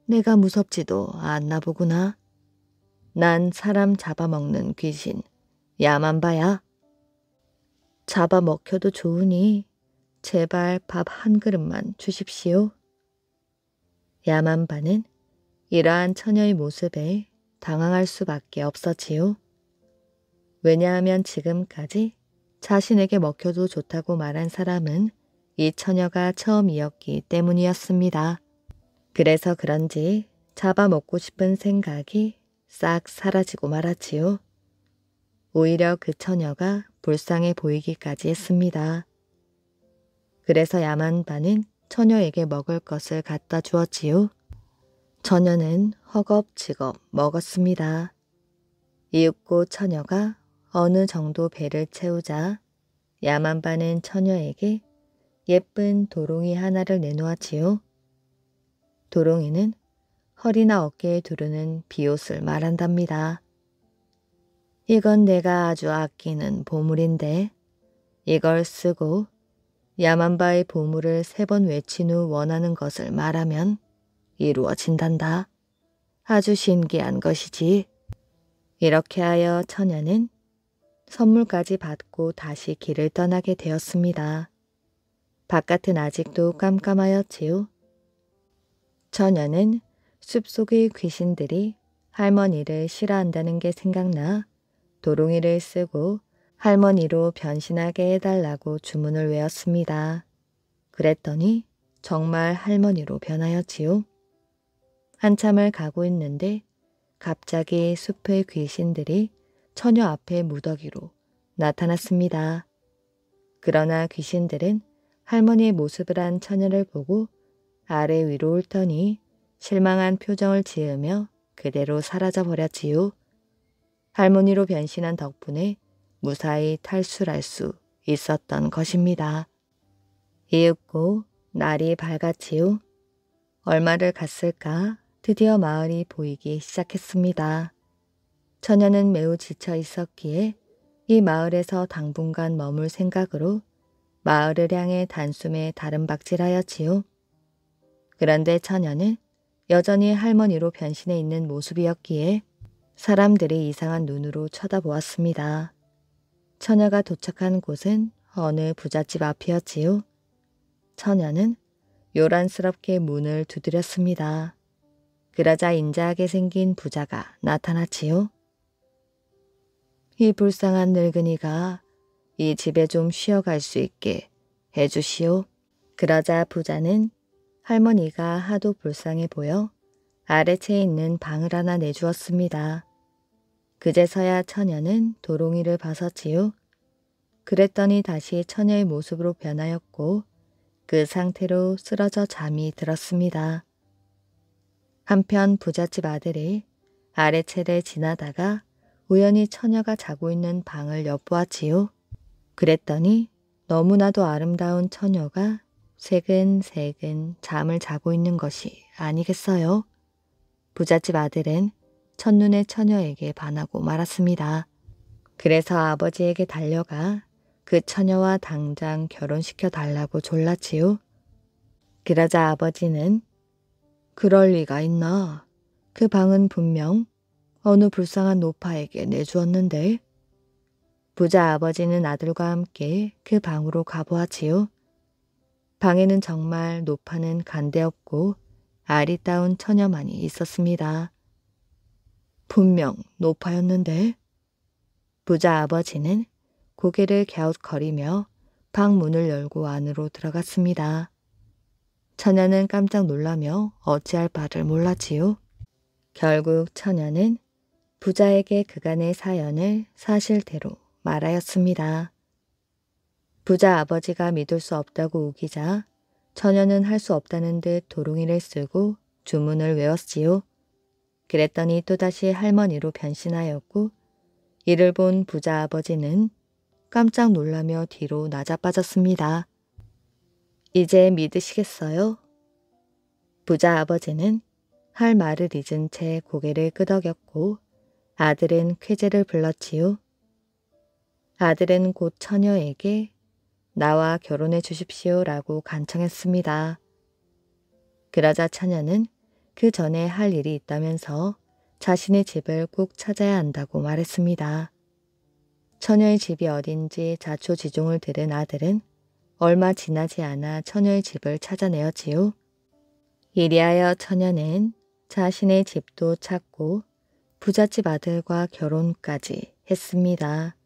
내가 무섭지도 않나 보구나. 난 사람 잡아먹는 귀신, 야만바야. 잡아먹혀도 좋으니 제발 밥 한 그릇만 주십시오. 야만바는 이러한 처녀의 모습에 당황할 수밖에 없었지요. 왜냐하면 지금까지 자신에게 먹혀도 좋다고 말한 사람은 이 처녀가 처음이었기 때문이었습니다. 그래서 그런지 잡아먹고 싶은 생각이 싹 사라지고 말았지요. 오히려 그 처녀가 불쌍해 보이기까지 했습니다. 그래서 야만바는 처녀에게 먹을 것을 갖다 주었지요. 처녀는 허겁지겁 먹었습니다. 이윽고 처녀가 어느 정도 배를 채우자 야만바는 처녀에게 예쁜 도롱이 하나를 내놓았지요. 도롱이는 허리나 어깨에 두르는 비옷을 말한답니다. 이건 내가 아주 아끼는 보물인데 이걸 쓰고 야만바의 보물을 3번 외친 후 원하는 것을 말하면 이루어진단다. 아주 신기한 것이지. 이렇게 하여 처녀는 선물까지 받고 다시 길을 떠나게 되었습니다. 바깥은 아직도 깜깜하였지요. 처녀는 숲속의 귀신들이 할머니를 싫어한다는 게 생각나 도롱이를 쓰고 할머니로 변신하게 해달라고 주문을 외웠습니다. 그랬더니 정말 할머니로 변하였지요. 한참을 가고 있는데 갑자기 숲의 귀신들이 처녀 앞에 무더기로 나타났습니다. 그러나 귀신들은 할머니의 모습을 한 처녀를 보고 아래 위로 훑더니 실망한 표정을 지으며 그대로 사라져 버렸지요. 할머니로 변신한 덕분에 무사히 탈출할 수 있었던 것입니다. 이윽고 날이 밝았지요. 얼마를 갔을까 드디어 마을이 보이기 시작했습니다. 처녀는 매우 지쳐 있었기에 이 마을에서 당분간 머물 생각으로 마을을 향해 단숨에 다름박질하였지요. 그런데 처녀는 여전히 할머니로 변신해 있는 모습이었기에 사람들이 이상한 눈으로 쳐다보았습니다. 처녀가 도착한 곳은 어느 부잣집 앞이었지요. 처녀는 요란스럽게 문을 두드렸습니다. 그러자 인자하게 생긴 부자가 나타났지요. 이 불쌍한 늙은이가 이 집에 좀 쉬어갈 수 있게 해주시오. 그러자 부자는 할머니가 하도 불쌍해 보여 아래채에 있는 방을 하나 내주었습니다. 그제서야 처녀는 도롱이를 벗었지요. 그랬더니 다시 처녀의 모습으로 변하였고 그 상태로 쓰러져 잠이 들었습니다. 한편 부잣집 아들이 아래채를 지나다가 우연히 처녀가 자고 있는 방을 엿보았지요. 그랬더니 너무나도 아름다운 처녀가 새근새근 잠을 자고 있는 것이 아니겠어요? 부잣집 아들은 첫눈에 처녀에게 반하고 말았습니다. 그래서 아버지에게 달려가 그 처녀와 당장 결혼시켜 달라고 졸랐지요. 그러자 아버지는 그럴 리가 있나? 그 방은 분명 어느 불쌍한 노파에게 내주었는데. 부자 아버지는 아들과 함께 그 방으로 가보았지요. 방에는 정말 노파는 간데없고 아리따운 처녀만이 있었습니다. 분명 노파였는데. 부자 아버지는 고개를 갸웃거리며 방 문을 열고 안으로 들어갔습니다. 처녀는 깜짝 놀라며 어찌할 바를 몰랐지요. 결국 처녀는 부자에게 그간의 사연을 사실대로 말하였습니다. 부자 아버지가 믿을 수 없다고 우기자 처녀는 할 수 없다는 듯 도롱이를 쓰고 주문을 외웠지요. 그랬더니 또다시 할머니로 변신하였고 이를 본 부자 아버지는 깜짝 놀라며 뒤로 나자빠졌습니다. 이제 믿으시겠어요? 부자 아버지는 할 말을 잊은 채 고개를 끄덕였고 아들은 쾌재를 불렀지요. 아들은 곧 처녀에게 나와 결혼해 주십시오라고 간청했습니다. 그러자 처녀는 그 전에 할 일이 있다면서 자신의 집을 꼭 찾아야 한다고 말했습니다. 처녀의 집이 어딘지 자초지종을 들은 아들은 얼마 지나지 않아 처녀의 집을 찾아내었지요. 이리하여 처녀는 자신의 집도 찾고 부잣집 아들과 결혼까지 했습니다.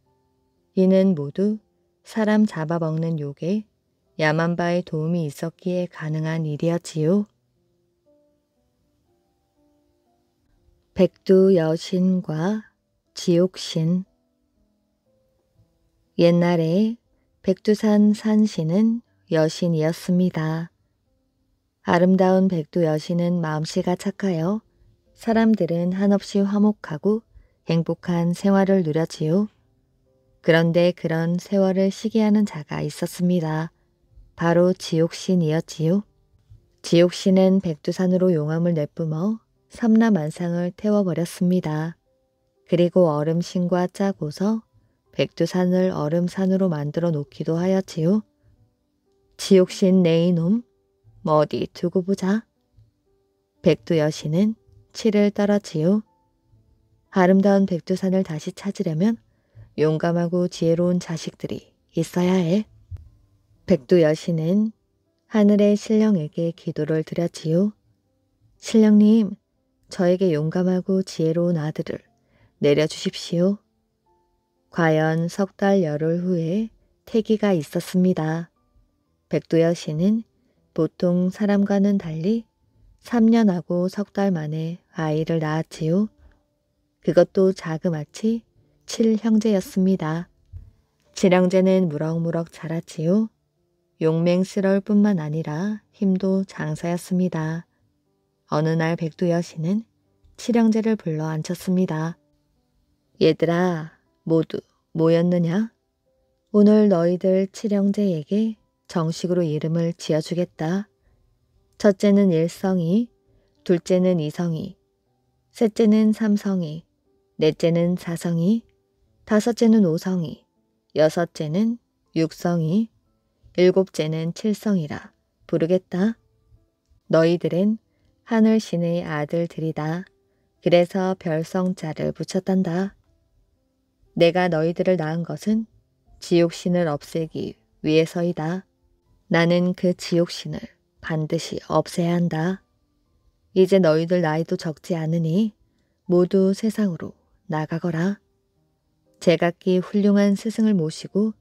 이는 모두 사람 잡아먹는 욕에 야만바의 도움이 있었기에 가능한 일이었지요. 백두 여신과 지옥신. 옛날에 백두산 산신은 여신이었습니다. 아름다운 백두 여신은 마음씨가 착하여 사람들은 한없이 화목하고 행복한 생활을 누렸지요. 그런데 그런 세월을 시기하는 자가 있었습니다. 바로 지옥신이었지요. 지옥신은 백두산으로 용암을 내뿜어 삼라만상을 태워버렸습니다. 그리고 얼음신과 짜고서 백두산을 얼음산으로 만들어 놓기도 하였지요. 지옥신 내 이놈, 어디 두고 보자. 백두 여신은 치를 떨었지요. 아름다운 백두산을 다시 찾으려면 용감하고 지혜로운 자식들이 있어야 해. 백두 여신은 하늘의 신령에게 기도를 드렸지요. 신령님, 저에게 용감하고 지혜로운 아들을 내려주십시오. 과연 석 달 열흘 후에 태기가 있었습니다. 백두 여신은 보통 사람과는 달리 3년하고 석 달 만에 아이를 낳았지요. 그것도 자그마치 7형제였습니다. 7형제는 무럭무럭 자랐지요. 용맹스러울 뿐만 아니라 힘도 장사였습니다. 어느 날 백두 여신은 7형제를 불러 앉혔습니다. 얘들아, 모두 모였느냐? 오늘 너희들 7형제에게 정식으로 이름을 지어주겠다. 첫째는 일성이, 둘째는 이성이, 셋째는 삼성이, 넷째는 사성이, 다섯째는 오성이, 여섯째는 육성이, 일곱째는 칠성이라 부르겠다. 너희들은 하늘신의 아들들이다. 그래서 별성자를 붙였단다. 내가 너희들을 낳은 것은 지옥신을 없애기 위해서이다. 나는 그 지옥신을 반드시 없애야 한다. 이제 너희들 나이도 적지 않으니 모두 세상으로 나가거라. 제각기 훌륭한 스승을 모시고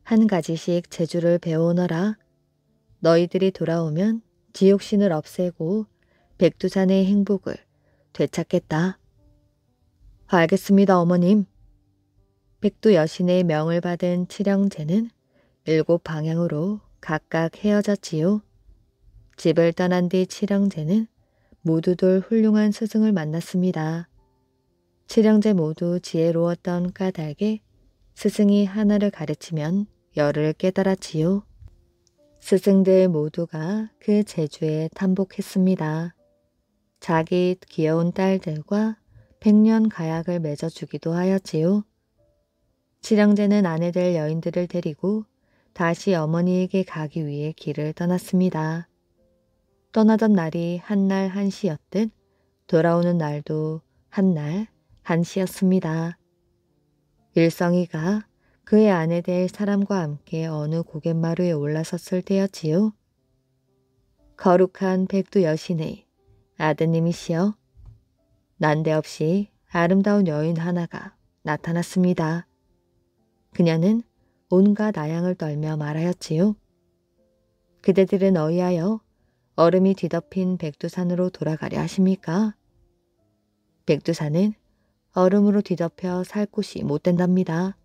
한 가지씩 재주를 배워오너라. 너희들이 돌아오면 지옥신을 없애고 백두산의 행복을 되찾겠다. 알겠습니다, 어머님. 백두 여신의 명을 받은 7형제는 7방향으로 각각 헤어졌지요. 집을 떠난 뒤 7형제는 모두들 훌륭한 스승을 만났습니다. 7형제 모두 지혜로웠던 까닭에 스승이 하나를 가르치면 열을 깨달았지요. 스승들 모두가 그 재주에 탐복했습니다. 자기 귀여운 딸들과 백년 가약을 맺어주기도 하였지요. 7형제는 아내 될 여인들을 데리고 다시 어머니에게 가기 위해 길을 떠났습니다. 떠나던 날이 한날 한시였듯 돌아오는 날도 한날 한시였습니다. 일성이가 그의 아내 될 사람과 함께 어느 고갯마루에 올라섰을 때였지요. 거룩한 백두 여신의 아드님이시여, 난데없이 아름다운 여인 하나가 나타났습니다. 그녀는 온갖 아양을 떨며 말하였지요. 그대들은 어이하여 얼음이 뒤덮인 백두산으로 돌아가려 하십니까? 백두산은 얼음으로 뒤덮여 살 곳이 못 된답니다.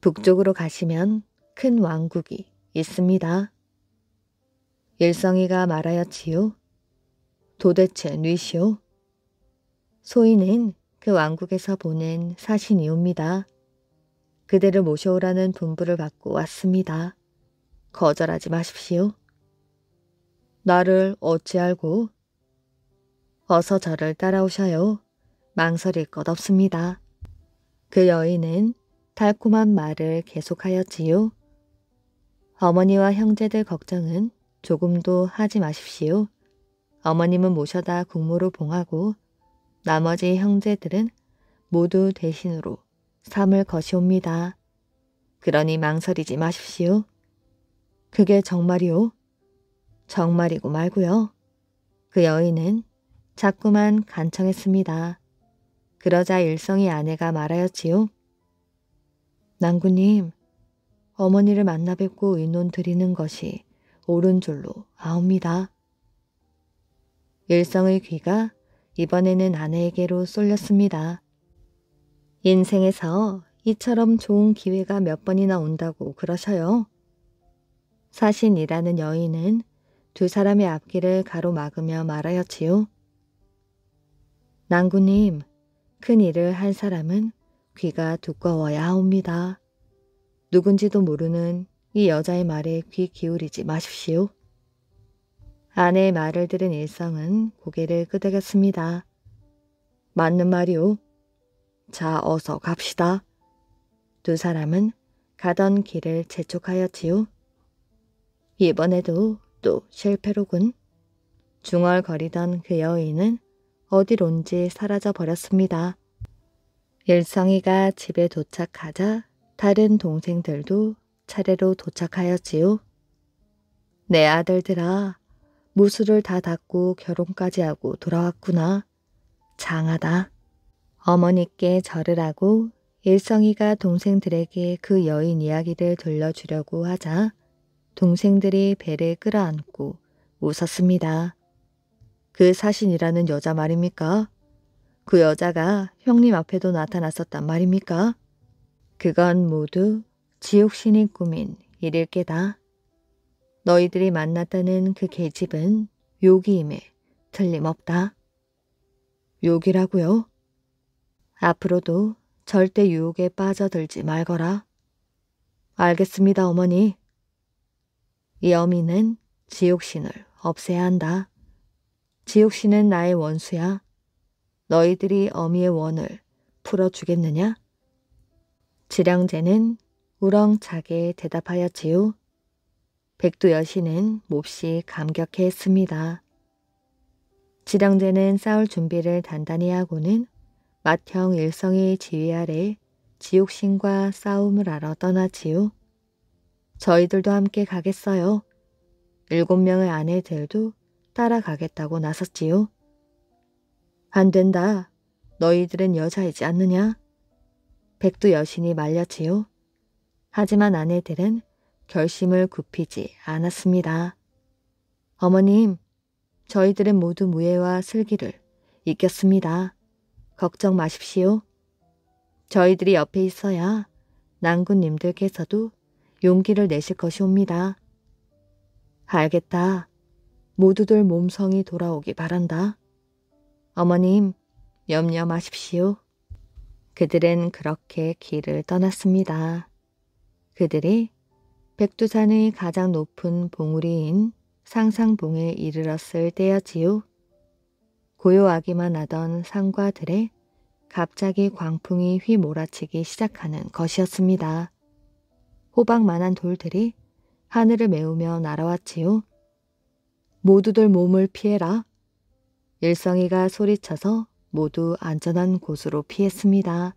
북쪽으로 가시면 큰 왕국이 있습니다. 일성이가 말하였지요. 도대체 뉘시오. 소인은 그 왕국에서 보낸 사신이옵니다. 그대를 모셔오라는 분부를 받고 왔습니다. 거절하지 마십시오. 나를 어찌 알고? 어서 저를 따라오셔요. 망설일 것 없습니다. 그 여인은 달콤한 말을 계속하였지요. 어머니와 형제들 걱정은 조금도 하지 마십시오. 어머님은 모셔다 국무로 봉하고 나머지 형제들은 모두 대신으로 삼을 것이옵니다. 그러니 망설이지 마십시오. 그게 정말이오? 정말이고 말고요. 그 여인은 자꾸만 간청했습니다. 그러자 일성이 아내가 말하였지요. 낭구님, 어머니를 만나 뵙고 의논 드리는 것이 옳은 줄로 아옵니다. 일성의 귀가 이번에는 아내에게로 쏠렸습니다. 인생에서 이처럼 좋은 기회가 몇 번이나 온다고 그러셔요. 사신이라는 여인은 두 사람의 앞길을 가로막으며 말하였지요. 낭구님, 큰 일을 할 사람은 귀가 두꺼워야 하옵니다. 누군지도 모르는 이 여자의 말에 귀 기울이지 마십시오. 아내의 말을 들은 일성은 고개를 끄덕였습니다. 맞는 말이오. 자, 어서 갑시다. 두 사람은 가던 길을 재촉하였지요. 이번에도 또 실패로군. 중얼거리던 그 여인은 어디론지 사라져 버렸습니다. 일성이가 집에 도착하자 다른 동생들도 차례로 도착하였지요. 내 아들들아, 무술을 다 닦고 결혼까지 하고 돌아왔구나. 장하다. 어머니께 절을 하고 일성이가 동생들에게 그 여인 이야기를 들려주려고 하자 동생들이 배를 끌어안고 웃었습니다. 그 사신이라는 여자 말입니까? 그 여자가 형님 앞에도 나타났었단 말입니까? 그건 모두 지옥신이 꾸민 일일 게다. 너희들이 만났다는 그 계집은 요기임에 틀림없다. 욕이라고요? 앞으로도 절대 유혹에 빠져들지 말거라. 알겠습니다, 어머니. 이 어미는 지옥신을 없애야 한다. 지옥신은 나의 원수야. 너희들이 어미의 원을 풀어주겠느냐? 지량제는 우렁차게 대답하였지요. 백두 여신은 몹시 감격해 했습니다. 지량제는 싸울 준비를 단단히 하고는 맏형 일성의 지휘 아래 지옥신과 싸움을 하러 떠나지요. 저희들도 함께 가겠어요. 7명의 아내들도 따라가겠다고 나섰지요. 안 된다. 너희들은 여자이지 않느냐? 백두 여신이 말렸지요. 하지만 아내들은 결심을 굽히지 않았습니다. 어머님, 저희들은 모두 무예와 슬기를 이겼습니다. 걱정 마십시오. 저희들이 옆에 있어야 낭군님들께서도 용기를 내실 것이옵니다. 알겠다. 모두들 몸성이 돌아오기 바란다. 어머님, 염려 마십시오. 그들은 그렇게 길을 떠났습니다. 그들이 백두산의 가장 높은 봉우리인 상상봉에 이르렀을 때였지요. 고요하기만 하던 산과 들에 갑자기 광풍이 휘몰아치기 시작하는 것이었습니다. 호박만한 돌들이 하늘을 메우며 날아왔지요. 모두들 몸을 피해라. 일성이가 소리쳐서 모두 안전한 곳으로 피했습니다.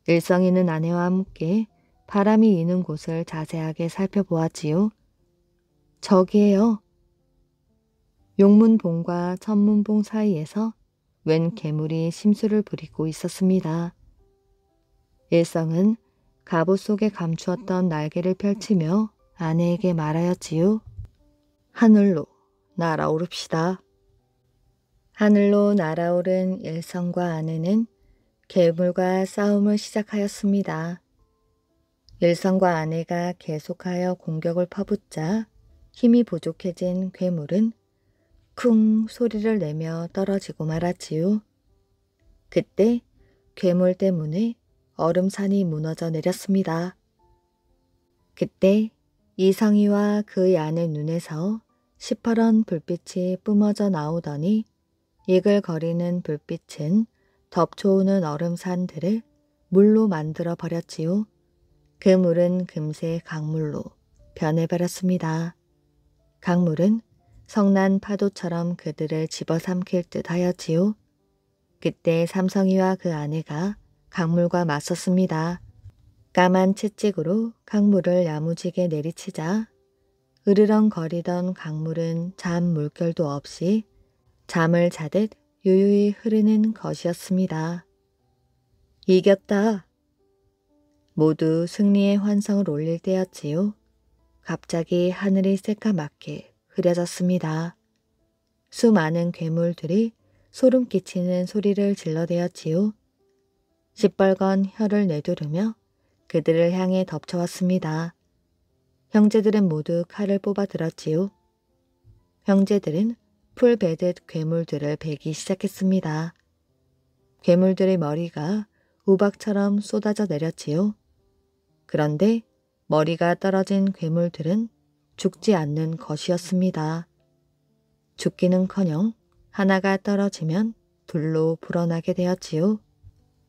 일성이는 아내와 함께 바람이 이는 곳을 자세하게 살펴보았지요. 저기에요. 용문봉과 천문봉 사이에서 웬 괴물이 심수를 부리고 있었습니다. 일성은 갑옷 속에 감추었던 날개를 펼치며 아내에게 말하였지요. 하늘로 날아오릅시다. 하늘로 날아오른 일성과 아내는 괴물과 싸움을 시작하였습니다. 일성과 아내가 계속하여 공격을 퍼붓자 힘이 부족해진 괴물은 쿵 소리를 내며 떨어지고 말았지요. 그때 괴물 때문에 얼음산이 무너져 내렸습니다. 그때 이성이와 그의 아내 눈에서 시퍼런 불빛이 뿜어져 나오더니 이글거리는 불빛은 덮쳐오는 얼음산들을 물로 만들어 버렸지요. 그 물은 금세 강물로 변해버렸습니다. 강물은 성난 파도처럼 그들을 집어삼킬 듯 하였지요. 그때 삼성이와 그 아내가 강물과 맞섰습니다. 까만 채찍으로 강물을 야무지게 내리치자 으르렁거리던 강물은 잠 물결도 없이 잠을 자듯 유유히 흐르는 것이었습니다. 이겼다. 모두 승리의 환성을 올릴 때였지요. 갑자기 하늘이 새까맣게 흐려졌습니다. 수많은 괴물들이 소름 끼치는 소리를 질러대었지요. 시뻘건 혀를 내두르며 그들을 향해 덮쳐왔습니다. 형제들은 모두 칼을 뽑아 들었지요. 형제들은 풀 베듯 괴물들을 베기 시작했습니다. 괴물들의 머리가 우박처럼 쏟아져 내렸지요. 그런데 머리가 떨어진 괴물들은 죽지 않는 것이었습니다. 죽기는커녕 하나가 떨어지면 둘로 불어나게 되었지요.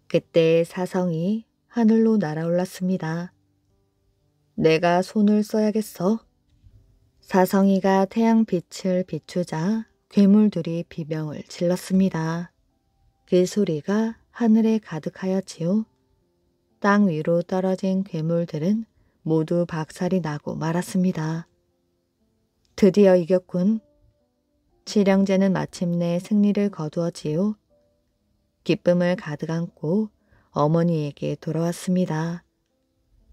그때 사성이 하늘로 날아올랐습니다. 내가 손을 써야겠어. 사성이가 태양빛을 비추자 괴물들이 비명을 질렀습니다. 그 소리가 하늘에 가득하였지요. 땅 위로 떨어진 괴물들은 모두 박살이 나고 말았습니다. 드디어 이겼군. 칠형제는 마침내 승리를 거두었지요. 기쁨을 가득 안고 어머니에게 돌아왔습니다.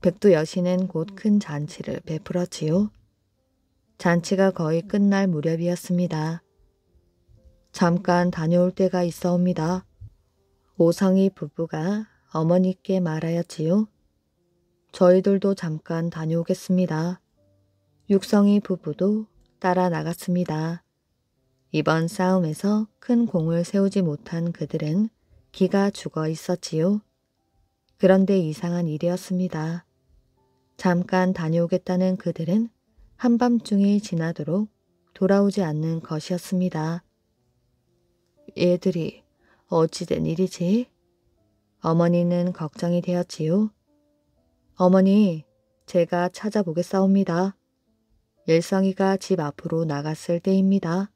백두 여신은 곧 큰 잔치를 베풀었지요. 잔치가 거의 끝날 무렵이었습니다. 잠깐 다녀올 때가 있어옵니다. 오성이 부부가 어머니께 말하였지요. 저희들도 잠깐 다녀오겠습니다. 육성이 부부도 따라 나갔습니다. 이번 싸움에서 큰 공을 세우지 못한 그들은 기가 죽어 있었지요. 그런데 이상한 일이었습니다. 잠깐 다녀오겠다는 그들은 한밤중이 지나도록 돌아오지 않는 것이었습니다. 얘들이 어찌된 일이지? 어머니는 걱정이 되었지요. 어머니, 제가 찾아보겠사옵니다. 일성이가 집 앞으로 나갔을 때입니다.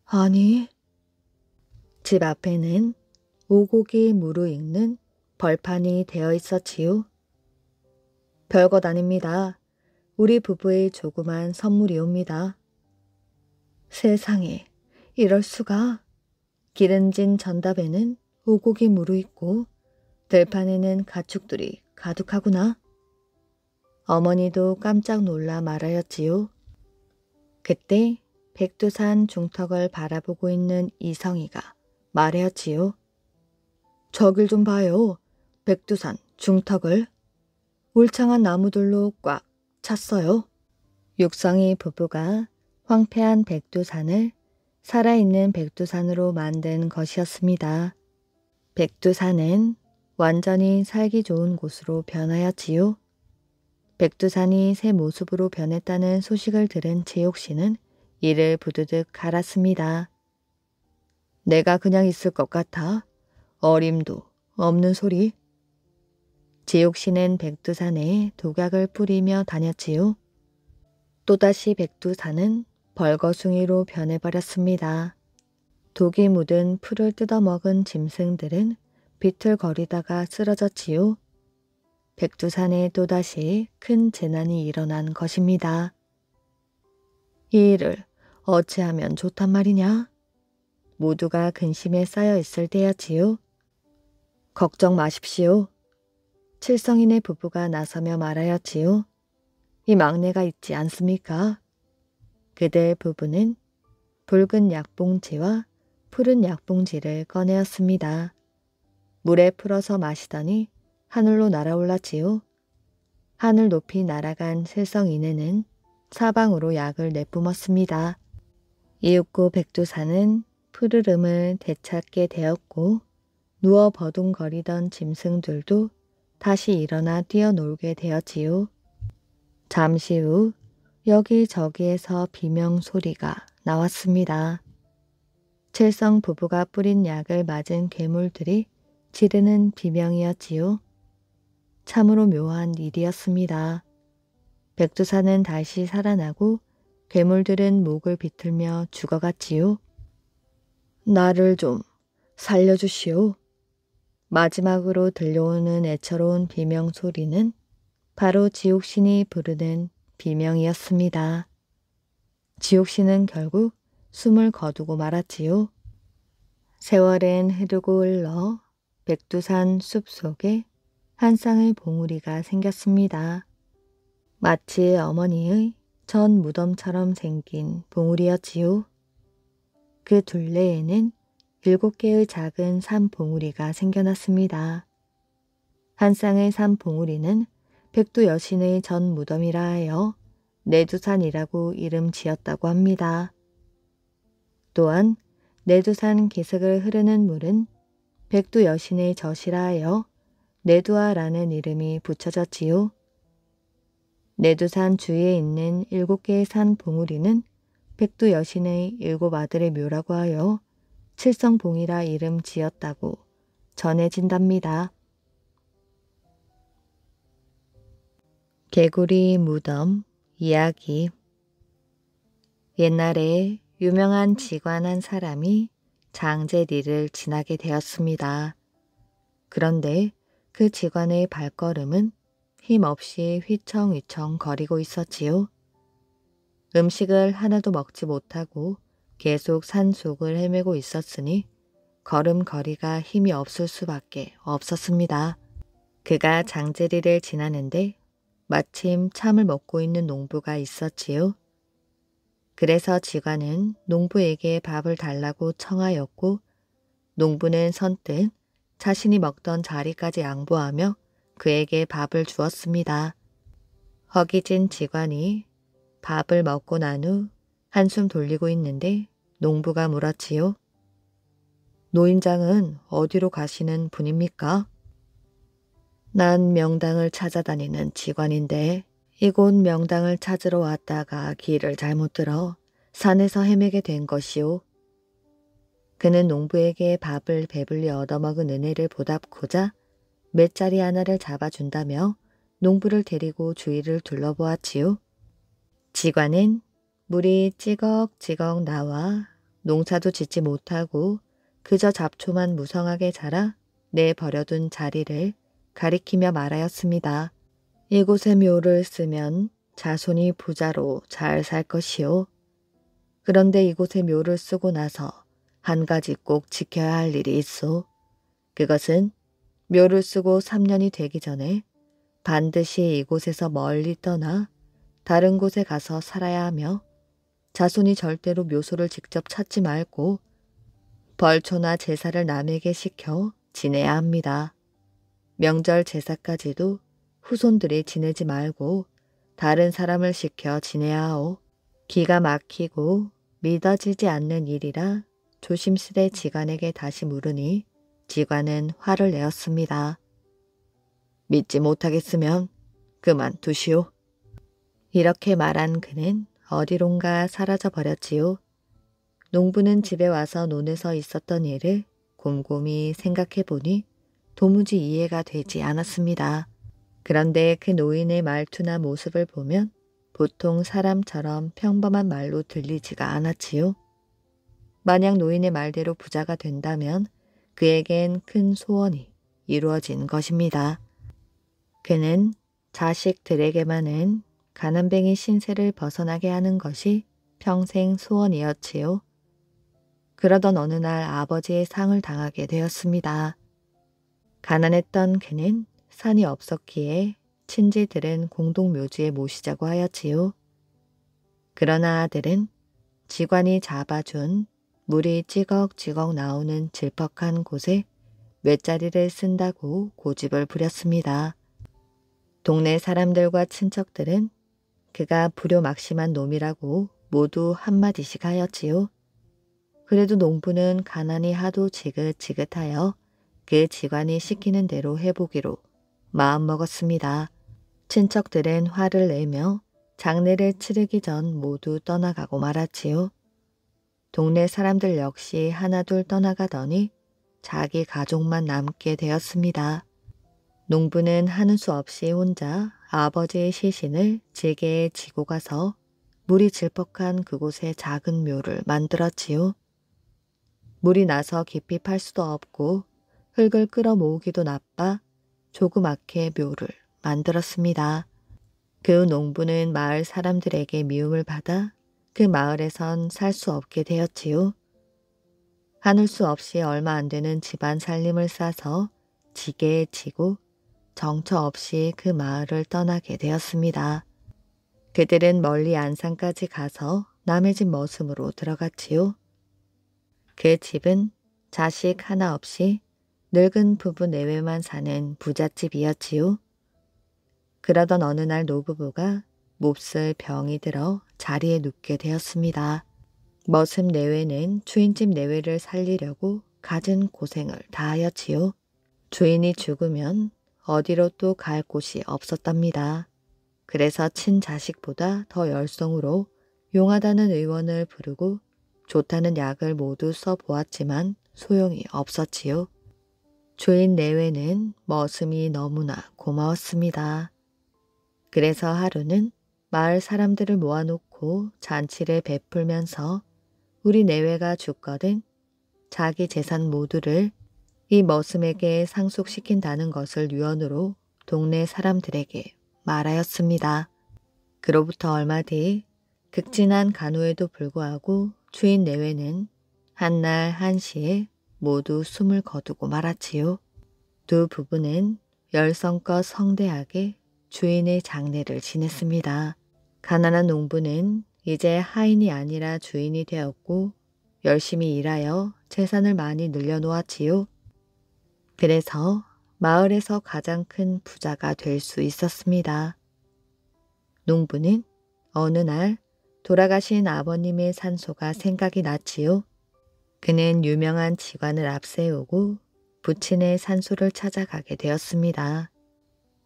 아니, 집 앞에는 오곡이 무르익는 벌판이 되어 있었지요. 별것 아닙니다. 우리 부부의 조그만 선물이옵니다. 세상에, 이럴 수가. 기름진 전답에는 오곡이 무르익고 들판에는 가축들이 가득하구나. 어머니도 깜짝 놀라 말하였지요. 그때 백두산 중턱을 바라보고 있는 이성이가 말하였지요. 저길 좀 봐요. 백두산 중턱을. 울창한 나무들로 꽉 찼어요. 육성이 부부가 황폐한 백두산을 살아있는 백두산으로 만든 것이었습니다. 백두산은 완전히 살기 좋은 곳으로 변하였지요. 백두산이 새 모습으로 변했다는 소식을 들은 제옥씨는 이를 부드득 갈았습니다. 내가 그냥 있을 것 같아. 어림도 없는 소리. 제옥씨는 백두산에 독약을 뿌리며 다녔지요. 또다시 백두산은 벌거숭이로 변해버렸습니다. 독이 묻은 풀을 뜯어먹은 짐승들은 비틀거리다가 쓰러졌지요. 백두산에 또다시 큰 재난이 일어난 것입니다. 이 일을 어찌하면 좋단 말이냐? 모두가 근심에 쌓여 있을 때였지요. 걱정 마십시오. 칠성인의 부부가 나서며 말하였지요. 이 막내가 있지 않습니까? 그들 부부는 붉은 약봉지와 푸른 약봉지를 꺼내었습니다. 물에 풀어서 마시더니 하늘로 날아올랐지요. 하늘 높이 날아간 칠성이내는 사방으로 약을 내뿜었습니다. 이윽고 백두산은 푸르름을 되찾게 되었고 누워 버둥거리던 짐승들도 다시 일어나 뛰어놀게 되었지요. 잠시 후 여기저기에서 비명소리가 나왔습니다. 칠성 부부가 뿌린 약을 맞은 괴물들이 지르는 비명이었지요. 참으로 묘한 일이었습니다. 백두산은 다시 살아나고 괴물들은 목을 비틀며 죽어갔지요. 나를 좀 살려주시오. 마지막으로 들려오는 애처로운 비명소리는 바로 지옥신이 부르는 비명이었습니다. 지옥신은 결국 숨을 거두고 말았지요. 세월은 흐르고 흘러 백두산 숲속에 한 쌍의 봉우리가 생겼습니다. 마치 어머니의 전 무덤처럼 생긴 봉우리였지요. 그 둘레에는 7개의 작은 산봉우리가 생겨났습니다. 한 쌍의 산봉우리는 백두 여신의 전 무덤이라 하여 내두산이라고 이름 지었다고 합니다. 또한 내두산 기슭을 흐르는 물은 백두 여신의 젖이라 하여 내두아라는 이름이 붙여졌지요. 내두산 주위에 있는 7개의 산 봉우리는 백두 여신의 7 아들의 묘라고 하여 칠성봉이라 이름 지었다고 전해진답니다. 개구리 무덤 이야기. 옛날에 유명한 직관 한 사람이 장제리를 지나게 되었습니다. 그런데 그 직관의 발걸음은 힘없이 휘청휘청 거리고 있었지요. 음식을 하나도 먹지 못하고 계속 산속을 헤매고 있었으니 걸음걸이가 힘이 없을 수밖에 없었습니다. 그가 장제리를 지나는데 마침 참을 먹고 있는 농부가 있었지요. 그래서 직관은 농부에게 밥을 달라고 청하였고 농부는 선뜻 자신이 먹던 자리까지 양보하며 그에게 밥을 주었습니다. 허기진 직관이 밥을 먹고 난 후 한숨 돌리고 있는데 농부가 물었지요. 노인장은 어디로 가시는 분입니까? 난 명당을 찾아다니는 직관인데 이곳 명당을 찾으러 왔다가 길을 잘못 들어 산에서 헤매게 된 것이오. 그는 농부에게 밥을 배불리 얻어먹은 은혜를 보답고자 맷자리 하나를 잡아준다며 농부를 데리고 주위를 둘러보았지요. 직관은 물이 찌걱찌걱 나와 농사도 짓지 못하고 그저 잡초만 무성하게 자라 내버려둔 자리를 가리키며 말하였습니다. 이곳에 묘를 쓰면 자손이 부자로 잘 살 것이오. 그런데 이곳에 묘를 쓰고 나서 한 가지 꼭 지켜야 할 일이 있어. 그것은 묘를 쓰고 3년이 되기 전에 반드시 이곳에서 멀리 떠나 다른 곳에 가서 살아야 하며 자손이 절대로 묘소를 직접 찾지 말고 벌초나 제사를 남에게 시켜 지내야 합니다. 명절 제사까지도 후손들이 지내지 말고 다른 사람을 시켜 지내야 하오. 기가 막히고 믿어지지 않는 일이라 조심스레 직관에게 다시 물으니 직관은 화를 내었습니다. 믿지 못하겠으면 그만두시오. 이렇게 말한 그는 어디론가 사라져 버렸지요. 농부는 집에 와서 논에서 있었던 일을 곰곰이 생각해 보니 도무지 이해가 되지 않았습니다. 그런데 그 노인의 말투나 모습을 보면 보통 사람처럼 평범한 말로 들리지가 않았지요. 만약 노인의 말대로 부자가 된다면 그에겐 큰 소원이 이루어진 것입니다. 그는 자식들에게만은 가난뱅이 신세를 벗어나게 하는 것이 평생 소원이었지요. 그러던 어느 날 아버지의 상을 당하게 되었습니다. 가난했던 그는 산이 없었기에 친지들은 공동묘지에 모시자고 하였지요. 그러나 아들은 지관이 잡아준 물이 찌걱찌걱 나오는 질퍽한 곳에 맷자리를 쓴다고 고집을 부렸습니다. 동네 사람들과 친척들은 그가 불효막심한 놈이라고 모두 한마디씩 하였지요. 그래도 농부는 가난이 하도 지긋지긋하여 그 지관이 시키는 대로 해보기로 마음먹었습니다. 친척들은 화를 내며 장례를 치르기 전 모두 떠나가고 말았지요. 동네 사람들 역시 하나둘 떠나가더니 자기 가족만 남게 되었습니다. 농부는 하는 수 없이 혼자 아버지의 시신을 질개에 지고 가서 물이 질퍽한 그곳에 작은 묘를 만들었지요. 물이 나서 깊이 팔 수도 없고 흙을 끌어 모으기도 나빠 조그맣게 묘를 만들었습니다. 그 농부는 마을 사람들에게 미움을 받아 그 마을에선 살 수 없게 되었지요. 하늘 수 없이 얼마 안 되는 집안 살림을 싸서 지게에 지고 정처 없이 그 마을을 떠나게 되었습니다. 그들은 멀리 안산까지 가서 남의 집 머슴으로 들어갔지요. 그 집은 자식 하나 없이 늙은 부부 내외만 사는 부잣집이었지요. 그러던 어느 날 노부부가 몹쓸 병이 들어 자리에 눕게 되었습니다. 머슴 내외는 주인집 내외를 살리려고 갖은 고생을 다하였지요. 주인이 죽으면 어디로 또 갈 곳이 없었답니다. 그래서 친자식보다 더 열성으로 용하다는 의원을 부르고 좋다는 약을 모두 써보았지만 소용이 없었지요. 주인 내외는 머슴이 너무나 고마웠습니다. 그래서 하루는 마을 사람들을 모아놓고 잔치를 베풀면서 우리 내외가 죽거든 자기 재산 모두를 이 머슴에게 상속시킨다는 것을 유언으로 동네 사람들에게 말하였습니다. 그로부터 얼마 뒤 극진한 간호에도 불구하고 주인 내외는 한날 한시에 모두 숨을 거두고 말았지요. 두 부부는 열성껏 성대하게 주인의 장례를 지냈습니다. 가난한 농부는 이제 하인이 아니라 주인이 되었고 열심히 일하여 재산을 많이 늘려놓았지요. 그래서 마을에서 가장 큰 부자가 될 수 있었습니다. 농부는 어느 날 돌아가신 아버님의 산소가 생각이 났지요. 그는 유명한 지관을 앞세우고 부친의 산소를 찾아가게 되었습니다.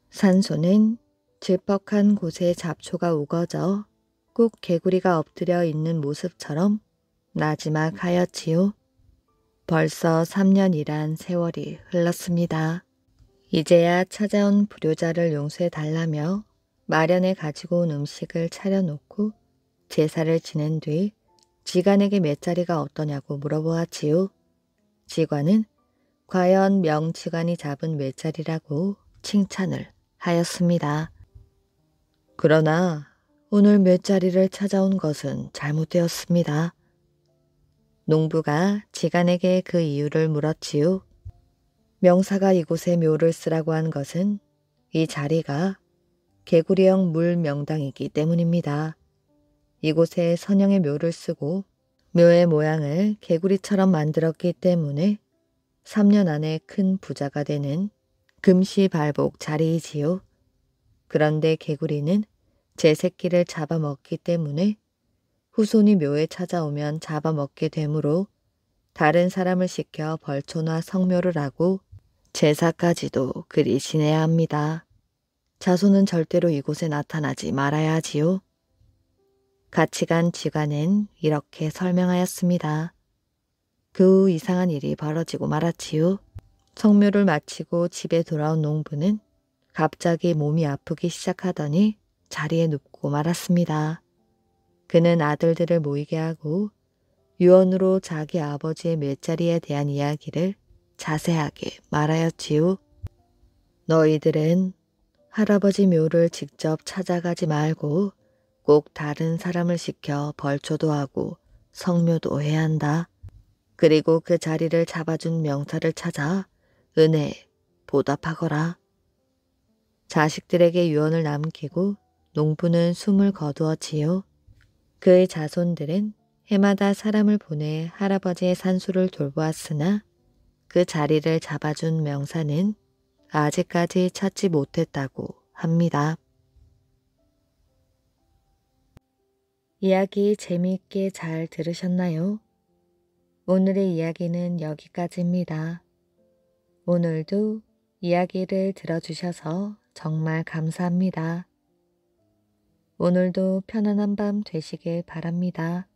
산소는 질퍽한 곳에 잡초가 우거져 꼭 개구리가 엎드려 있는 모습처럼 나지막하였지요. 벌써 3년이란 세월이 흘렀습니다. 이제야 찾아온 불효자를 용서해달라며 마련해 가지고 온 음식을 차려놓고 제사를 지낸 뒤 지간에게 맷자리가 어떠냐고 물어보았지요. 지관은 과연 명지관이 잡은 맷자리라고 칭찬을 하였습니다. 그러나 오늘 맷자리를 찾아온 것은 잘못되었습니다. 농부가 지간에게 그 이유를 물었지요. 명사가 이곳에 묘를 쓰라고 한 것은 이 자리가 개구리형 물 명당이기 때문입니다. 이곳에 선영의 묘를 쓰고 묘의 모양을 개구리처럼 만들었기 때문에 3년 안에 큰 부자가 되는 금시발복 자리이지요. 그런데 개구리는 제 새끼를 잡아먹기 때문에 후손이 묘에 찾아오면 잡아먹게 되므로 다른 사람을 시켜 벌초나 성묘를 하고 제사까지도 그리 지내야 합니다. 자손은 절대로 이곳에 나타나지 말아야 하지요. 같이 간 지관은 이렇게 설명하였습니다. 그 후 이상한 일이 벌어지고 말았지요. 성묘를 마치고 집에 돌아온 농부는 갑자기 몸이 아프기 시작하더니 자리에 눕고 말았습니다. 그는 아들들을 모이게 하고 유언으로 자기 아버지의 맷자리에 대한 이야기를 자세하게 말하였지요. 너희들은 할아버지 묘를 직접 찾아가지 말고 꼭 다른 사람을 시켜 벌초도 하고 성묘도 해야 한다. 그리고 그 자리를 잡아준 명사를 찾아 은혜에 보답하거라. 자식들에게 유언을 남기고 농부는 숨을 거두었지요. 그의 자손들은 해마다 사람을 보내 할아버지의 산수를 돌보았으나 그 자리를 잡아준 명사는 아직까지 찾지 못했다고 합니다. 이야기 재미있게 잘 들으셨나요? 오늘의 이야기는 여기까지입니다. 오늘도 이야기를 들어주셔서 정말 감사합니다. 오늘도 편안한 밤 되시길 바랍니다.